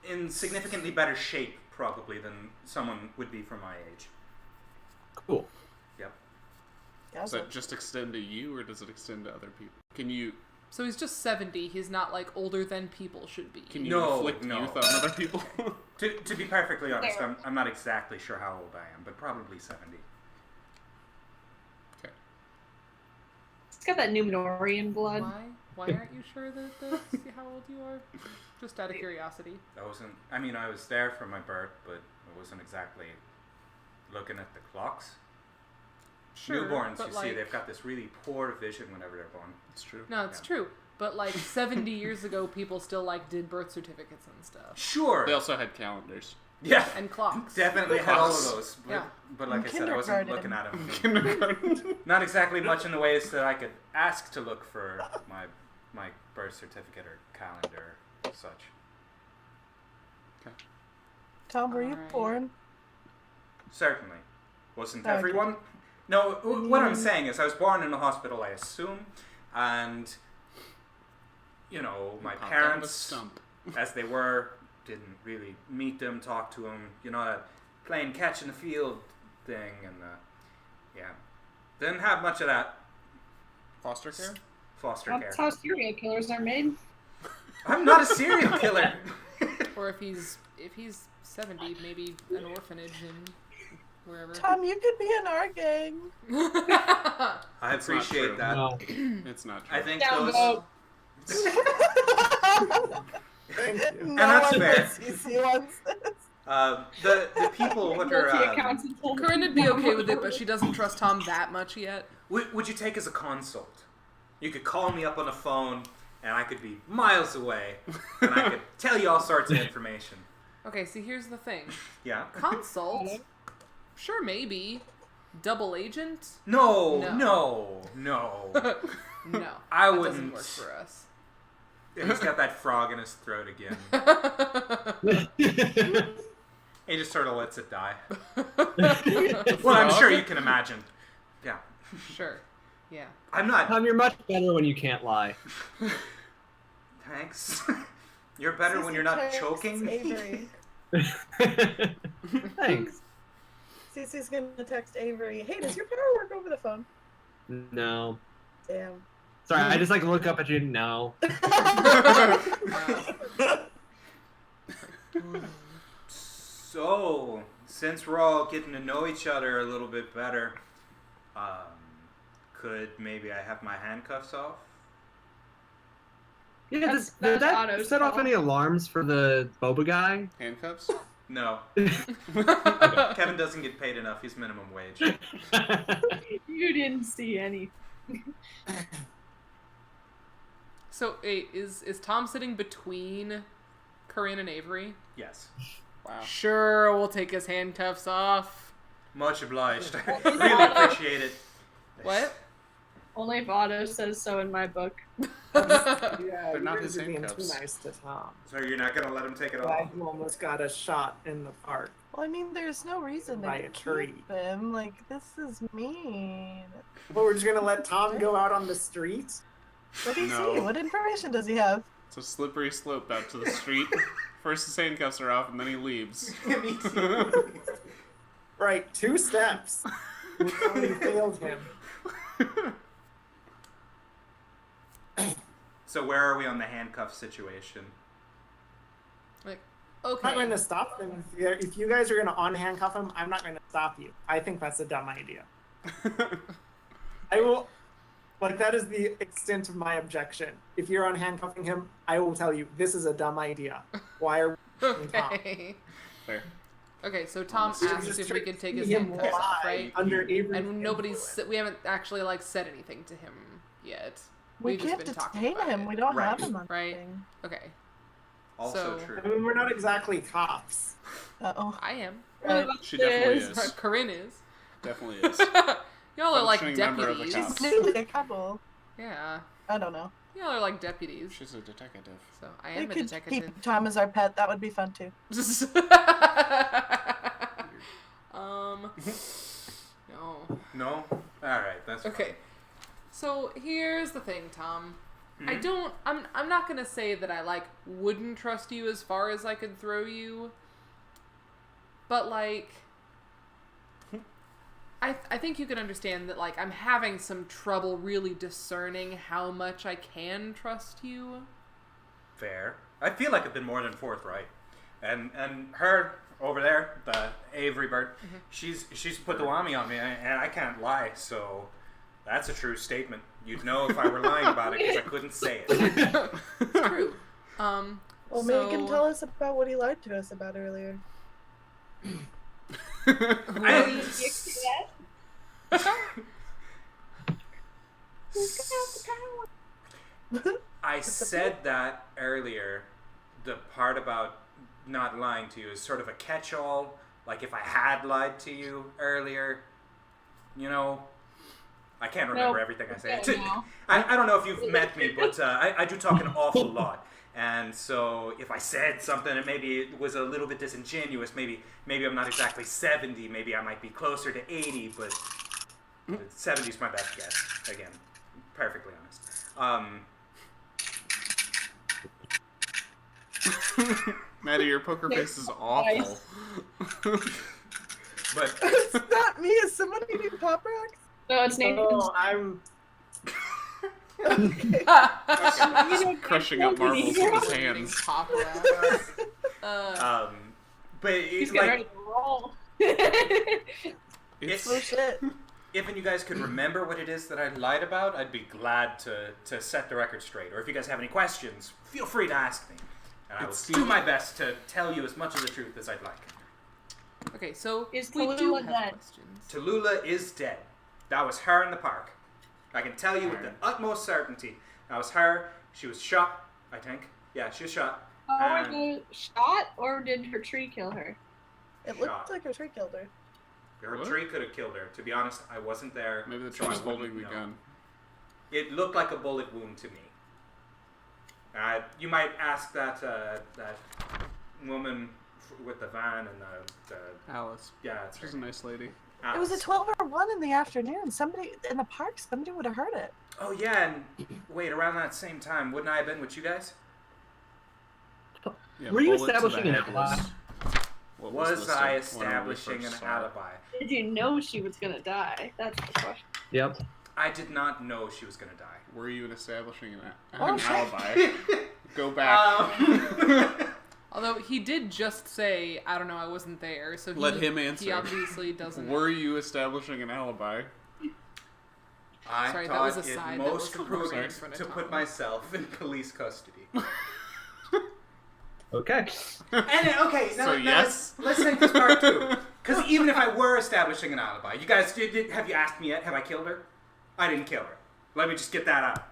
in significantly better shape probably than someone would be from my age. Cool. Yep. Does that just extend to you, or does it extend to other people? Can you So he's just 70. He's not like older than people should be. can you No, inflict no. youth on other people? To be perfectly honest, I'm not exactly sure how old I am, but probably 70. Okay. It's got that Numenorean blood. Why aren't you sure that that's how old you are? Just out of curiosity. I was there for my birth, but I wasn't exactly looking at the clocks. Sure, Newborns, but you like, see, they've got this really poor vision whenever they're born. It's true. No, it's Yeah. true. But like 70 years ago, people still like did birth certificates and stuff Sure. They also had calendars. Yeah. and clocks. Definitely had all of Clocks. those. But, Yeah. but like I said, I wasn't Kindergarten. looking at them. Not exactly much in the ways that I could ask to look for my birth certificate or calendar or such. Tom, were you Alright. born? Certainly. Wasn't Okay. everyone? No, what I'm saying is I was born in a hospital, I assume, and, you know, my Popped out of a parents, stump. as they were, didn't really meet them, talk to them, you know, that playing catch in the field thing, and, yeah. Didn't have much of that Foster care? foster care. That's how serial killers are made. I'm not a serial killer! Or if he's 70, maybe an orphanage in wherever. Tom, you could be in our gang. I That's not appreciate true. that. No. It's not true. I think Downvote. Thank you. No that's one fair. but CC wants this. The people what are Multi-accounts and told Corinne would be okay with it, but she doesn't trust Tom that much yet. would you take as a consult? You could call me up on the phone, and I could be miles away, and I could tell you all sorts of information. Okay, see, here's the thing. Yeah. Consult? Sure, maybe. Double agent? No. No. No. No. I that wouldn't. doesn't work for us. He's got that frog in his throat again. He just sort of lets it die. Well, I'm sure you can imagine. Yeah. Sure. Yeah. I'm not. Tom, you're much better when you can't lie. Thanks. You're better when you're not Texts choking. Avery. Thanks. Cece's gonna text Avery. Hey, does your power work over the phone? No. Damn. Sorry, I just like look up at you. No. So, since we're all getting to know each other a little bit better, could maybe I have my handcuffs off? Yeah, That's- did that's that Otto's set off call. any alarms for the boba guy? Handcuffs? No. Kevin doesn't get paid enough. He's minimum wage. You didn't see any. So, hey, is Tom sitting between Corinne and Avery? Yes. Wow. Sure, we'll take his handcuffs off. Much obliged. I really appreciate it. What? Only if Otto says so in my book. Yeah, They're you not guys his are being too handcuffs. nice to Tom. So you're not gonna let him take it Why off? you almost got a shot in the park. Well, I mean, there's no reason By to a tree. keep him. Like, this is mean. But we're just gonna let Tom go out on the street? What do you No. see? What information does he have? It's a slippery slope out to the street. First his handcuffs are off, and then he leaves. Me too. Right, 2 steps. We only failed him. So where are we on the handcuff situation? Like, I'm not going okay. to stop them. If you guys are going to unhandcuff him, I'm not going to stop you. I think that's a dumb idea. I will... Like, that is the extent of my objection. If you're unhandcuffing him, I will tell you, this is a dumb idea. Why are we doing Tom? Okay. Fair. Okay, so Tom We're asked just if we trying could to take see his him handcuffs off, lie right? Under Avery's And influence. we haven't actually like said anything to him yet. We We've just can't been talking detain about him. it. We don't Right, have him on right. anything. Okay. Also So- true. I mean, we're not exactly cops. Uh-oh. I am. Right. She definitely is. Corinne is. Definitely is. Y'all are like Functioning member of the deputies. cops. Newly a couple. Yeah. I don't know. Y'all are like deputies. She's a detective. So I We am a could detective. keep Tom as our pet. That would be fun too. No. No? Alright, that's fine. Okay. So here's the thing, Tom. Mhm. I'm not gonna say that I like wouldn't trust you as far as I could throw you. But like I think you can understand that like I'm having some trouble really discerning how much I can trust you. Fair. I feel like I've been more than forthright. And her over there, the Avery bird, she's put the whammy on me, and I can't lie, so that's a true statement. You'd know if I were lying about it because I couldn't say it. It's true. Well, so... Megan, tell us about what he lied to us about earlier. I said that earlier. The part about not lying to you is sort of a catch-all. Like if I had lied to you earlier, you know, I can't remember Nope. everything I say. Okay, now. I don't know if you've met me, but I do talk an awful lot. And so if I said something and maybe it was a little bit disingenuous, maybe I'm not exactly 70, maybe I might be closer to 80, but 70 is my best guess. Again, perfectly honest. Maddie, your poker face is awful. But It's not me. Is someone eating Pop Rocks? No, it's Nathan's. Oh, I'm... Okay. Just crushing up marbles with his hands. Pop rocks. but He's it's getting like ready to roll. if, Oh shit. if you guys could remember what it is that I lied about, I'd be glad to set the record straight. Or if you guys have any questions, feel free to ask me. And I will It's do my best to tell you as much of the truth as I'd like. Okay, so Is we do Tallulah have dead? questions. Tallulah is dead. That was her in the park. I can tell you with the utmost certainty. That was her. She was shot, I think. Yeah, she was shot. Was it shot, or did her tree kill her? It Shot. looked like her tree killed her. Her What? tree could have killed her. To be honest, I wasn't there. Maybe the so tree was I wouldn't holding the know. gun. It looked like a bullet wound to me. You might ask that woman with the van and the Alice. yeah, that's She's her. a nice lady. It was Alice. a 12 or 1 in the afternoon. Somebody in the park, somebody would have heard it. Oh yeah, and wait, around that same time, wouldn't I have been with you guys? Yeah, Were you bullet to the establishing an head alibi? what Was listed I when we establishing an first saw it. alibi? Did you know she was gonna die? That's the question. Yep. I did not know she was gonna die. Were you establishing an Oh, shit. alibi? Go back. Although he did just say, I don't know, I wasn't there, so Let him He answer. obviously doesn't. Were you establishing an alibi? I Sorry, that thought was a it side that most wasn't programmed prudent for an to put Tom. myself in police custody. Okay. Okay, So yes? let's take this part too. Because even if I were establishing an alibi, you guys have you asked me yet? Have I killed her? I didn't kill her. Let me just get that out.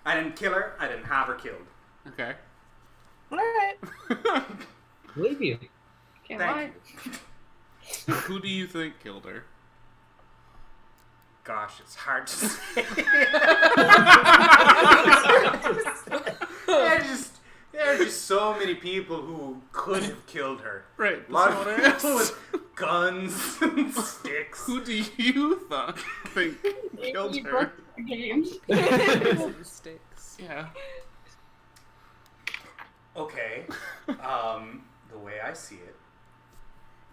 I didn't kill her. I didn't have her killed. Okay. Alright. Believe you. Can't Thank lie. you. Who do you think killed her? gosh, it's hard to say. There are just so many people who could have killed her. Right. A lot of people with guns and sticks. Who do you think killed You her? broke the game. Some sticks. Yeah. Okay. The way I see it,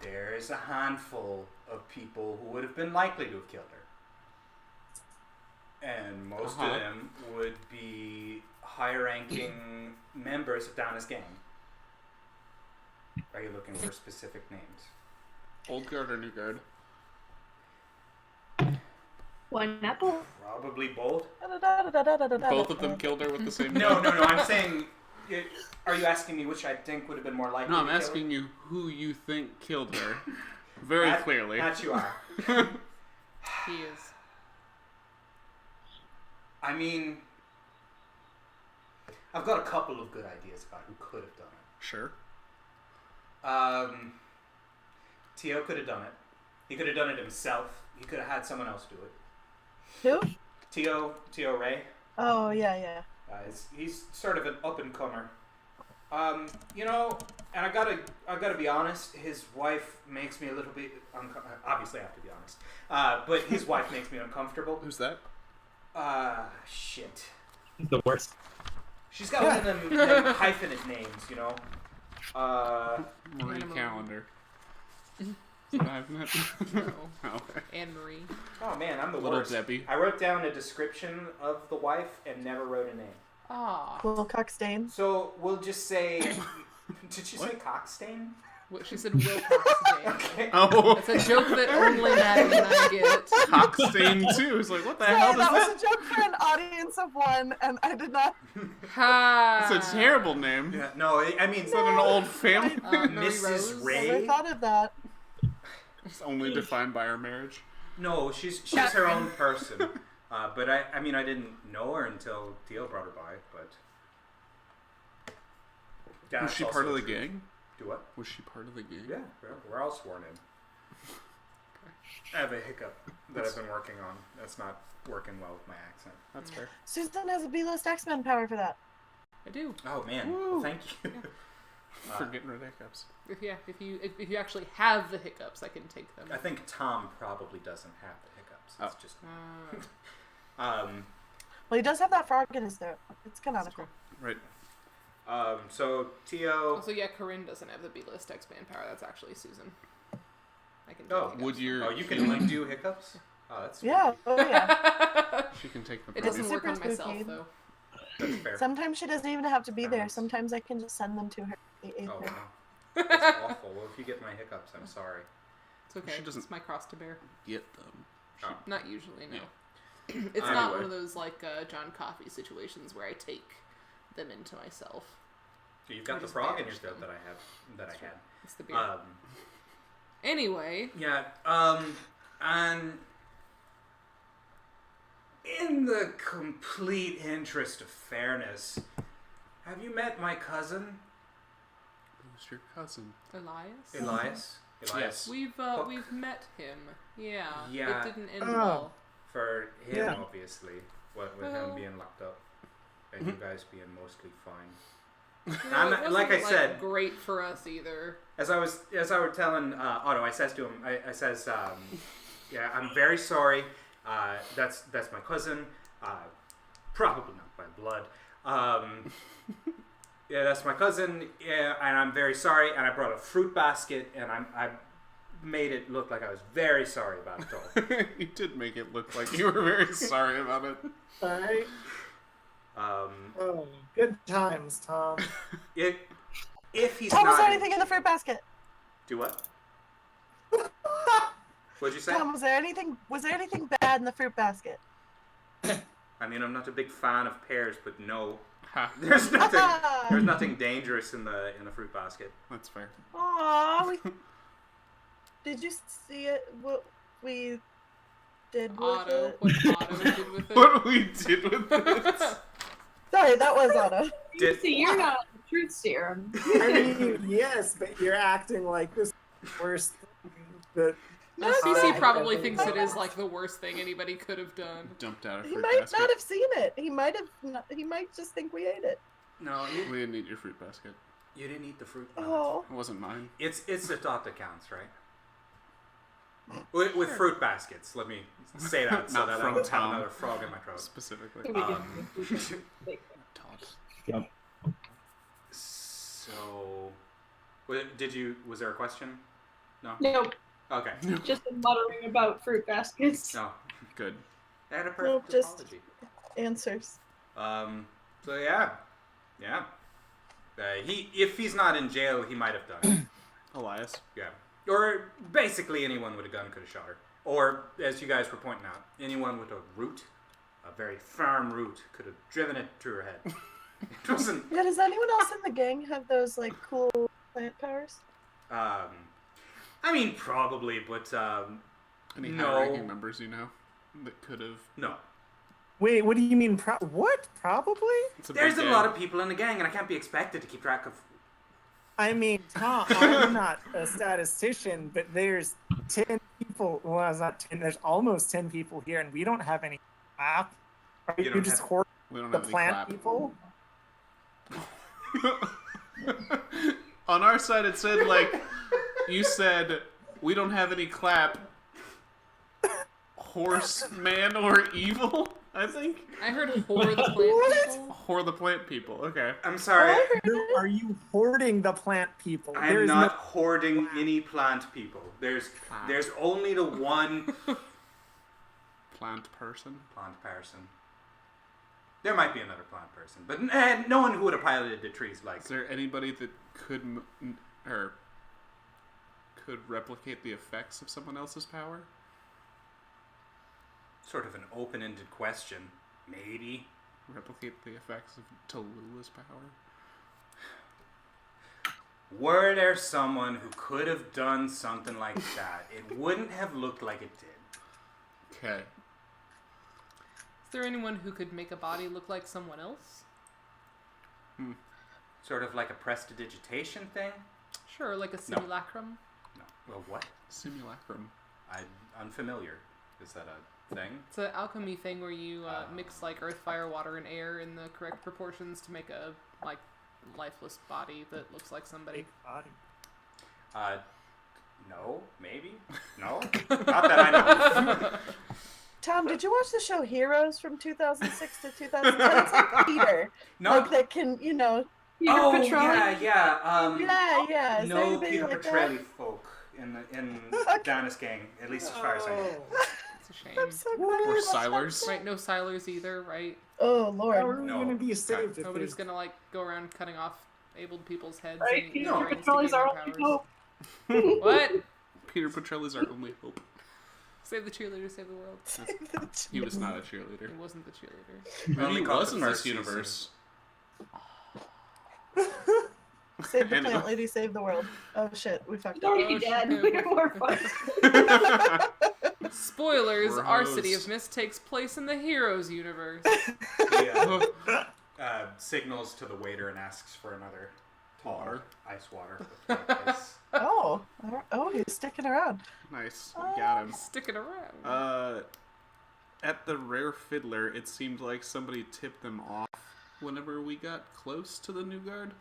there's a handful of people who would have been likely to have killed her. And most of them would be high-ranking members of Dana's gang. Are you looking for specific names? Old guard or new guard? One apple. Probably both. Both of them killed her with the same No, name? I'm saying... Are you asking me which I think would have been more likely No, I'm to kill asking her? you who you think killed her. Very clearly. That you are. He is. I mean... I've got a couple of good ideas about who could have done it. Sure. Tio could have done it. He could have done it himself. He could have had someone else do it. Who? Tio Ray. Oh, yeah. He's sort of an up-and-comer. You know, and I gotta be honest, his wife makes me a little bit obviously I have to be honest. But his wife makes me uncomfortable. Who's that? Shit. The worst. She's got one of them hyphenate names, you know. Marie Animal. Calendar. Is that what I've met? No. Oh, okay. Anne Marie. Oh man, I'm the Little worst. Debbie. I wrote down a description of the wife and never wrote a name. Ah. Wilcox Stain. So we'll just say... Did you say Cockstain? What she said, Wilcox. Okay. Oh, It's a joke that only Maddie and I get. Cockstain too. It's like, what the hell Sorry, does that that? was a joke for an audience of one, and I did not. Ha. It's a terrible name. Yeah, no, I mean... Is that an old family? Marie Mrs. Rose? Ray? Never thought of that. It's only defined by our marriage. No, she's her own person. But I mean, I didn't know her until Theo brought her by, but... Was That's she also part of the true. gang? Do what? Was she part of the gang? Yeah, we're all sworn in. I have a hiccup that I've been working on. That's not working well with my accent. That's fair. Susan has a B-list X-Men power for that. I do. Oh man, Woo. well, thank you. For getting rid of hiccups. If you actually have the hiccups, I can take them. I think Tom probably doesn't have the hiccups. It's just... Well, he does have that frog in his throat. It's canonical. Right. So Tio... Also, yeah, Corinne doesn't have the B-list X-Man power. That's actually Susan. I can. Oh, take would hiccups. your... Oh, you can like do hiccups? Oh, that's Yeah, oh yeah. She can take the It produce. doesn't work on Super myself spooky. though. That's fair. Sometimes she doesn't even have to be there. Sometimes I can just send them to her. Oh, wow. That's awful. Well, if you get my hiccups, I'm sorry. It's okay. She doesn't- It's my cross to bear. Get them. Oh. Not usually, no. Yeah. It's not one Anyway. of those like John Coffey situations where I take them into myself. You've got the just frog in your banish throat them. that I had. It's the beer. Anyway, Yeah, and in the complete interest of fairness, have you met my cousin, Who's your cousin? Elias. Elias? Yes. We've met him. Yeah. Yeah. It didn't end Oh. well. For him, Yeah. obviously, with Well- him being locked up, and you guys being mostly fine. Yeah, I'm- it wasn't, like I said- great for us either. As I was telling Otto, I says to him, I says, yeah, I'm very sorry. That's my cousin. Probably not by blood. Yeah, that's my cousin. Yeah, and I'm very sorry. And I brought a fruit basket, and I made it look like I was very sorry about it all. You did make it look like you were very sorry about it. Alright. Oh, good times, Tom. If he's Tom, was not there anything in the fruit basket? do what? What'd you say? Tom, was there anything bad in the fruit basket? I mean, I'm not a big fan of pears, but no, Ha. there's nothing dangerous in the fruit basket. That's fair. Aww. Did you see it? What we did with Otto. it? What Otto did with it. What we did with it. Sorry, that was Otto. Did- See, you're not a truth serum. I mean, yes, but you're acting like this worst thing that No, CC no. probably thinks it is like the worst thing anybody could have done. Dumped out a He fruit might basket. not have seen it. He might have. He might just think we ate it. No, We didn't eat your fruit basket. you didn't eat the fruit. No, Oh, It wasn't mine. it's the thought that counts, right? With fruit baskets, let me say that so Not that I from don't have Tom. another frog in my throat. Specifically. So, was there a question? No? Nope, Okay. just a muttering about fruit baskets. No. Good. I had a No, perfect just- apology. answers. So yeah. If he's not in jail, he might have done it. Elias. Yeah. Or basically anyone with a gun could have shot her. Or, as you guys were pointing out, anyone with a root, a very firm root, could have driven it to her head. It wasn't. Yeah, does anyone else in the gang have those like cool plant powers? I mean, probably, but Any No. high-ranking members you know that could have? no. Wait, what do you mean? What? Probably? It's There's big a gang. lot of people in the gang, and I can't be expected to keep track of. I mean, Tom, I'm not a statistician, but there's 10 people. Well, it's not 10. There's almost 10 people here, and we don't have any clap. Are You you, don't just have- hoarding We don't the have any plant clap. people? On our side, it said like you said we don't have any clap. Horse, man, or evil. I think. I heard whore the plant people. Whore the plant people. Okay. I'm sorry. No, are you hoarding the plant people? I'm There's not no- hoarding any plant people. There's only the one Plant person. plant person. There might be another plant person, but no one who would have piloted the trees like. Is there anybody that could or could replicate the effects of someone else's power? Sort of an open-ended question. Maybe. Replicate the effects of Tallulah's power? Were there someone who could have done something like that, it wouldn't have looked like it did. Okay. Is there anyone who could make a body look like someone else? Sort of like a prestidigitation thing? Sure, like a simulacrum. No. Well, what? Simulacrum. I'm unfamiliar. Is that a thing? It's an alchemy thing where you mix like earth, fire, water, and air in the correct proportions to make a like lifeless body that looks like somebody. Big body. No, maybe? No? Not that I know of. Tom, did you watch the show Heroes from 2006 to 2010? It's like Peter, No. like that can, Peter Oh, Petrelli. yeah. yeah. Is there No anybody Peter like Petrelli folk in Danis gang, at least as far as I know. Oh. It's a shame. I'm so glad. Or I watched that Silers. show. Right, no Silers either, right? Oh How Lord. are we No. going to be saved if Nobody's there's- gonna like go around cutting off abled people's heads Right, and Peter eating brains to Petrelli's gain our their only powers. hope. What? Peter Petrelli's our only hope. Save the cheerleader, save the world. He was not a cheerleader. He wasn't the cheerleader. Maybe Only he caught was the in this first universe. Save the Anyway. plant lady, save the world. Oh shit, we fucked He's up. already Oh, dead. shit. We're more fun. Spoilers, We're our City hosed. of Mist takes place in the Heroes universe. Yeah. Signals to the waiter and asks for another Water. ice water. with white ice. Oh, he's sticking around. Nice. We got him. Sticking around. At the Rare Fiddler, it seemed like somebody tipped them off whenever we got close to the new guard.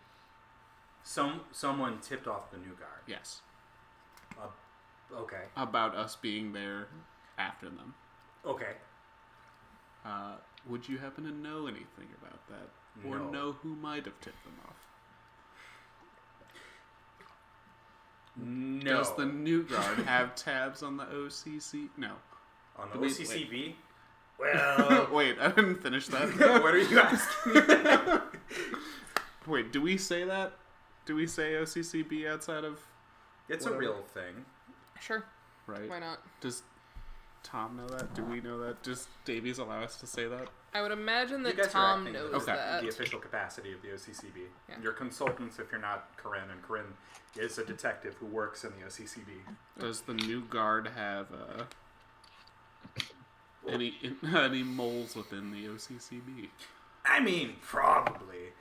Someone tipped off the new guard. Yes. Okay. About us being there after them. Okay. Would you happen to know anything about that? Or No. know who might have tipped them off? No. Does the new guard have tabs on the OCC? No. On the Wait, OCCB? Well, Wait, I didn't finish that. what are you asking? Wait, do we say that? Do we say OCCB outside of... It's Whatever. a real thing. Sure, Right? why not? Does Tom know that? Do we know that? Does Davies allow us to say that? I would imagine You that guys are Tom acting knows as Okay. that. the official capacity of the OCCB. Yeah. Your consultants, if you're not Corinne, and Corinne is a detective who works in the OCCB. Does the new guard have any moles within the OCCB? I mean, probably.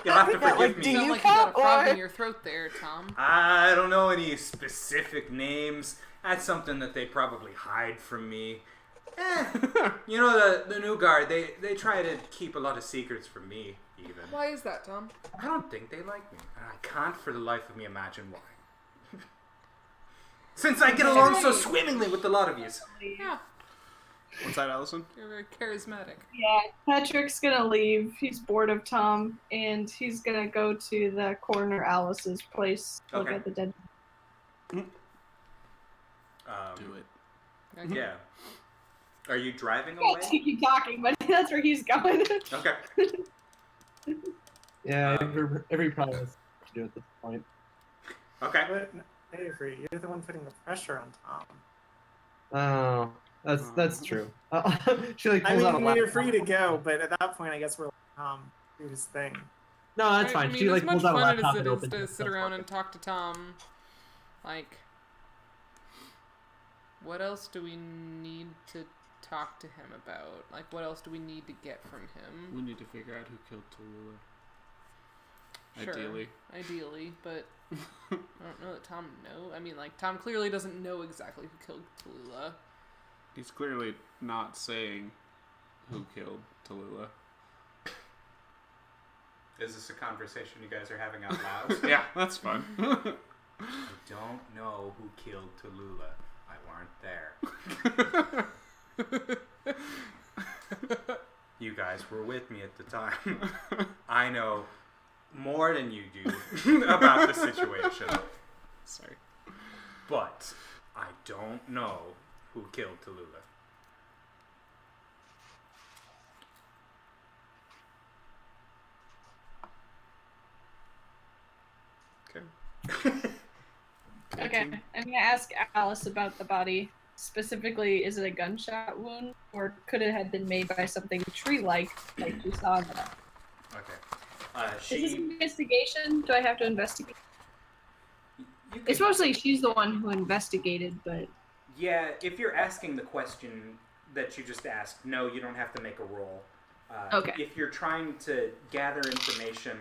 You'll have to Yeah, forgive like, me. do You sound you like you got a cut, frog or- in your throat there, Tom. I don't know any specific names. That's something that they probably hide from me. You know, the new guard, they try to keep a lot of secrets from me, even. Why is that, Tom? I don't think they like me. And I can't for the life of me imagine why. Since I get along so swimmingly with a lot of yous. Yeah, What's that, Allison? you're very charismatic. Yeah, Patrick's gonna leave. He's bored of Tom, and he's gonna go to the coroner Alice's place. Look Okay. at the dead. Do it. Okay. Yeah. Are you driving I'll away? keep talking, but that's where he's going. Okay. Yeah, every probably has to do at this point. Okay. But Avery, you're the one putting the pressure on Tom. Oh, that's true. She like I pulls out a mean, laptop. you're free to go, but at that point, I guess we're do his thing. No, that's fine. I mean, She like as much pulls out a fun laptop as and it is opens to it. sit around and talk to Tom, like, what else do we need to talk to him about? Like, what else do we need to get from We him? need to figure out who killed Tallulah. Sure, ideally, but I don't know that Tom know. I mean, like, Tom clearly doesn't know exactly who killed Tallulah. He's clearly not saying who killed Tallulah. Is this a conversation you guys are having out loud? Yeah, that's fun. I don't know who killed Tallulah. I weren't there. You guys were with me at the time. I know more than you do about the situation. Sorry. But I don't know who killed Tallulah. Okay, I'm gonna ask Alice about the body. Specifically, is it a gunshot wound, or could it have been made by something tree-like, like you saw in the... Okay. Is this She. investigation? Do I have to investigate? You It's could- mostly she's the one who investigated, but... Yeah, if you're asking the question that you just asked, no, you don't have to make a roll. Okay. If you're trying to gather information,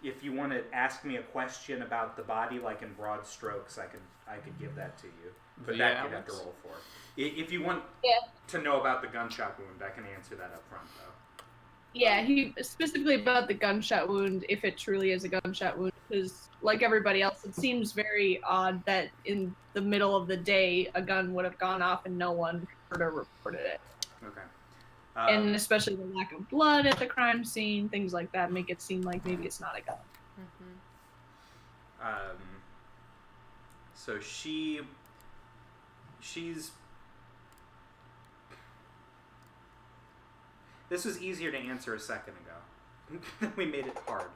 if you want to ask me a question about the body, like in broad strokes, I could give that to you. But Yeah, that you'd have to let's- roll for. If you want Yeah. to know about the gunshot wound, I can answer that up front, though. Yeah, he specifically about the gunshot wound, if it truly is a gunshot wound, because like everybody else, it seems very odd that in the middle of the day a gun would have gone off and no one heard or reported it. Okay. And especially the lack of blood at the crime scene, things like that make it seem like maybe it's not a gun. Mm-hmm. So she's. This was easier to answer a second ago. We made it hard.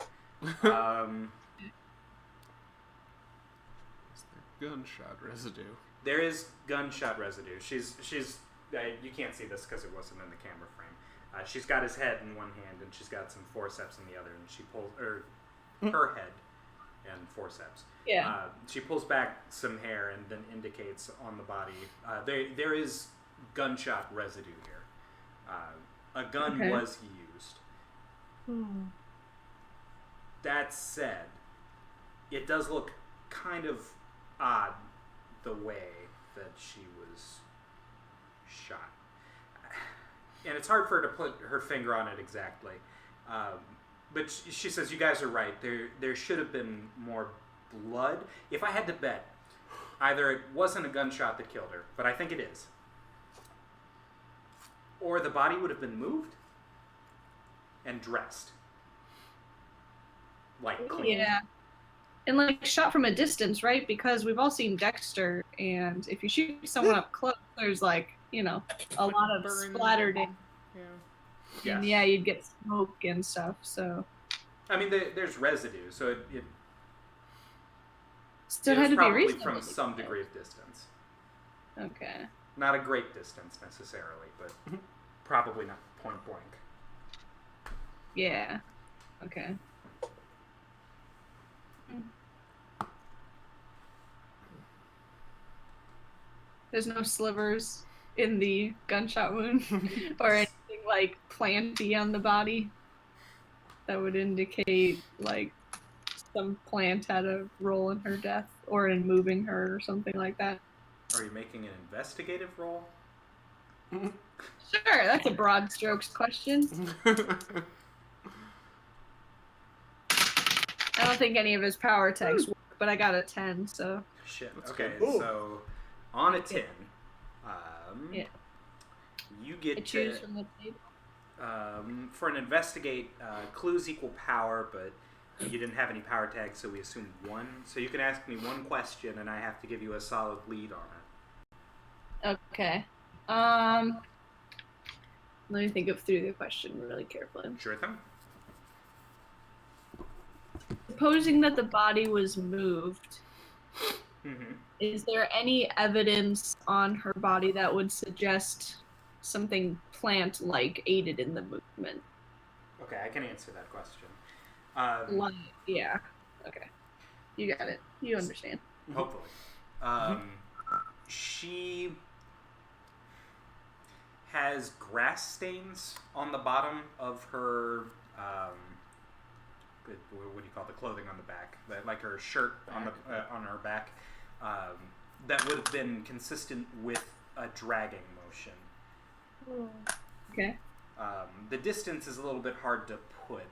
Gunshot residue. There is gunshot residue. She's. You can't see this because it wasn't in the camera frame. She's got his head in one hand and she's got some forceps in the other, and she pulls her head and forceps. Yeah. She pulls back some hair and then indicates on the body. There is gunshot residue here. A gun Okay. was used. That said, it does look kind of odd the way that she was shot. And it's hard for her to put her finger on it exactly. But she says, you guys are right. There should have been more blood. If I had to bet, either it wasn't a gunshot that killed her, but I think it is, or the body would have been moved and dressed. Like clean. Yeah. And like shot from a distance, right? Because we've all seen Dexter, and if you shoot someone up close, there's like, a lot of Burn. splattered in. Yeah. Yes. And yeah, you'd get smoke and stuff, so. I mean, there's residue, so it So it was had to be probably reasonable. from some degree of distance. Okay. Not a great distance necessarily, but probably not point blank. Yeah. Okay. There's no slivers in the gunshot wound or anything like planty on the body. that would indicate like some plant had a role in her death or in moving her or something like that. Are you making an investigative roll? Sure, that's a broad strokes question. I don't think any of his power tags work, but I got a 10, so. Shit. That's Okay, good. Ooh. so on a 10, Yeah. you I get choose to, from the table. for an investigate, clues equal power, but you didn't have any power tags, so we assume 1. So you can ask me one question, and I have to give you a solid lead on it. Okay. Let me think through the question really carefully. Sure thing. Supposing that the body was moved, Mm-hmm. is there any evidence on her body that would suggest something plant-like aided in the movement? Okay, I can answer that question. Like, yeah. Okay. You got it. You understand. Hopefully. She has grass stains on the bottom of her, what do you call the clothing on the back? Like her shirt on her back, that would have been consistent with a dragging motion. Okay. The distance is a little bit hard to put.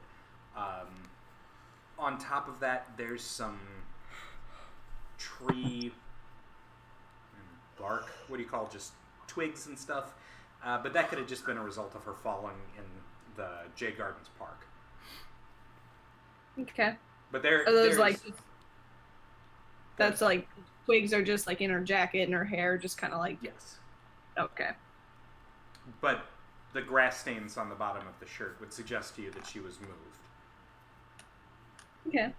On top of that, there's some tree bark. What do you call just twigs and stuff? But that could have just been a result of her falling in the J Gardens Park. Okay. But there, Are those there's like? That's like twigs are just like in her jacket and her hair, just kind of like. yes. Okay. But the grass stains on the bottom of the shirt would suggest to you that she was moved. Okay.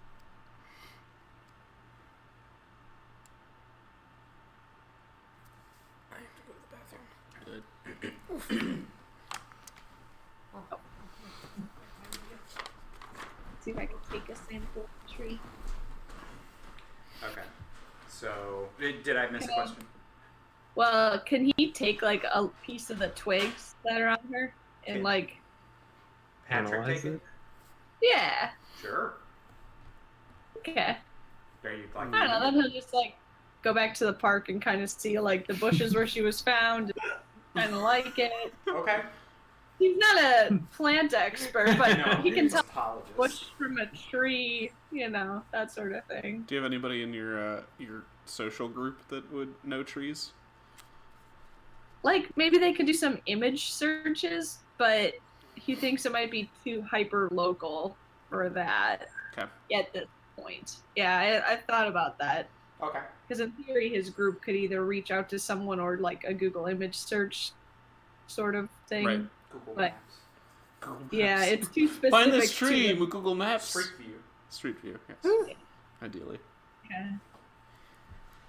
I have to go to the bathroom. Good. See if I can take a sample of the tree. Okay. So, did I miss a Okay. question? Well, can he take like a piece of the twigs that are on her and Can- like? Patrick, Analyze take it? it? Yeah. Sure. Okay. There you'd like I don't know. Then he'll just like go back to the park and kind of see like the bushes where she was found, kind of like it. Okay. He's not a plant expert, but No, he can he's tell an apologist. bush from a tree, you know, that sort of thing. Do you have anybody in your social group that would know trees? Like maybe they could do some image searches, but he thinks it might be too hyper local for that Okay. at this point. Yeah, I thought about that. Okay. Because in theory, his group could either reach out to someone or like a Google image search sort of thing. Right. Google But- Maps. Google Yeah, Maps. it's too specific. Find this to tree the- with Google Maps. Street View. Street View. Yes. Ideally. Okay.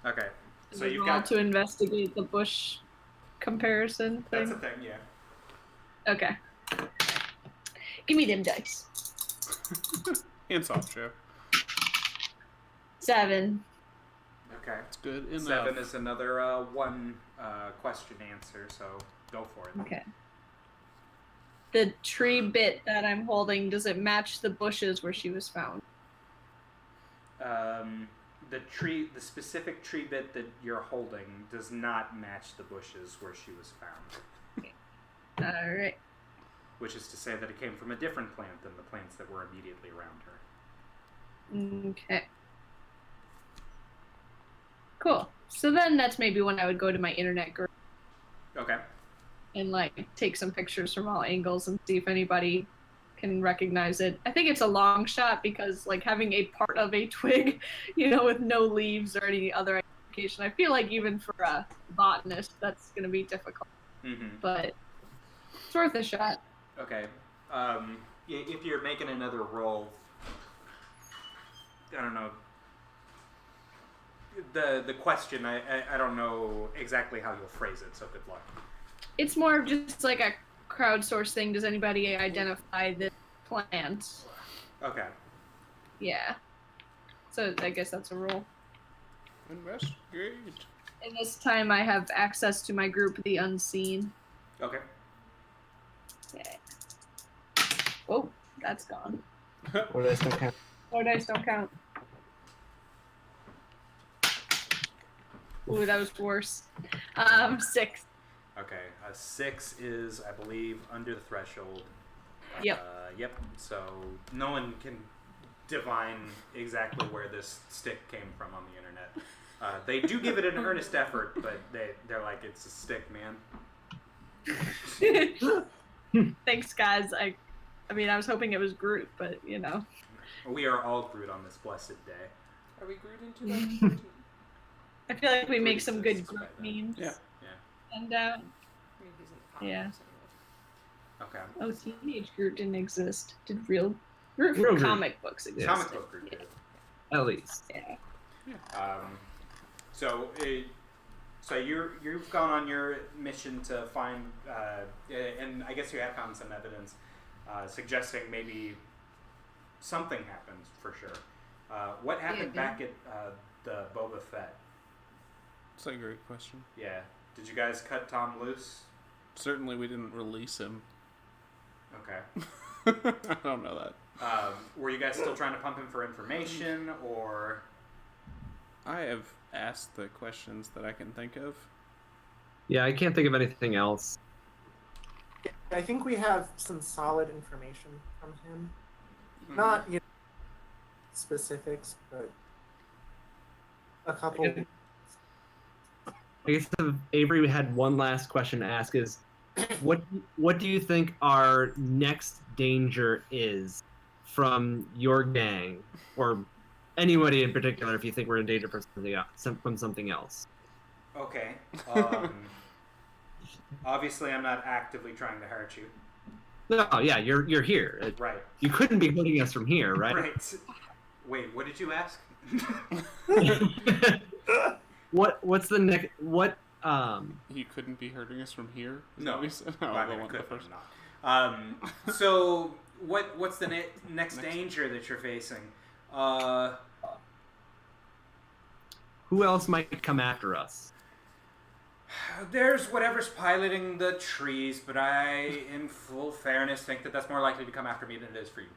Okay. So We're you've all got... to investigate the bush comparison thing. That's a thing, yeah. Okay. Give me them dice. Hands off, Joe. 7. Okay. It's good enough. 7 is another one question answer, so go for it. Okay. The tree bit that I'm holding, does it match the bushes where she was found? The specific tree bit that you're holding does not match the bushes where she was found. Alright. Which is to say that it came from a different plant than the plants that were immediately around her. Okay. Cool. So then that's maybe when I would go to my internet group Okay. and like take some pictures from all angles and see if anybody can recognize it. I think it's a long shot because like having a part of a twig, you know, with no leaves or any other identification, I feel like even for a botanist that's going to be difficult, Mm-hmm. but it's worth a shot. Okay. If you're making another roll, I don't know. The question, I don't know exactly how you'll phrase it, so good luck. It's more of just like a crowdsource thing. Does anybody identify this plant? Okay. Yeah. So I guess that's a roll. Investigate. And this time I have access to my group, The Unseen. Okay. Okay. Oh, that's gone. Or dice don't count. Oh, dice don't count. Ooh, that was worse. 6. Okay, a 6 is, I believe, under the threshold. Yep. Yep. So no one can divine exactly where this stick came from on the internet. They do give it an earnest effort, but they're like, it's a stick, man. Thanks, guys. I mean, I was hoping it was Groot, but you know. We are all Groot on this blessed day. Are we Groot in 2014? I feel like we Groot make some good exists by Groot then. memes. Yeah. And I mean, he's in the Yeah. comics anyway. Okay. oh, Teenage Groot didn't exist. Did real Groot Real from Groot. comic books exist? Comic book Groot did. At least. Yeah. So you've gone on your mission to find, and I guess you have found some evidence suggesting maybe something happened for sure. What happened Yeah. back at the Boba Fett? That's a great question. Yeah. Did you guys cut Tom loose? Certainly, we didn't release him. Okay. I don't know that. Were you guys still trying to pump him for information, or? I have asked the questions that I can think of. Yeah, I can't think of anything else. I think we have some solid information from him. Not specifics, but a couple. I guess if Avery had one last question to ask is, what do you think our next danger is from your gang, or anybody in particular? If you think we're in danger from something else. Okay. Obviously, I'm not actively trying to hurt you. No, yeah, you're here. Right. You couldn't be hurting us from here, right? Right. Wait, what did you ask? What's the next? What You couldn't be hurting us from here? Is No. that what you said? Oh, I the mean, one- could, the first- not. So what's the next danger that you're facing? Who else might come after us? There's whatever's piloting the trees, but I, in full fairness, think that that's more likely to come after me than it is for you.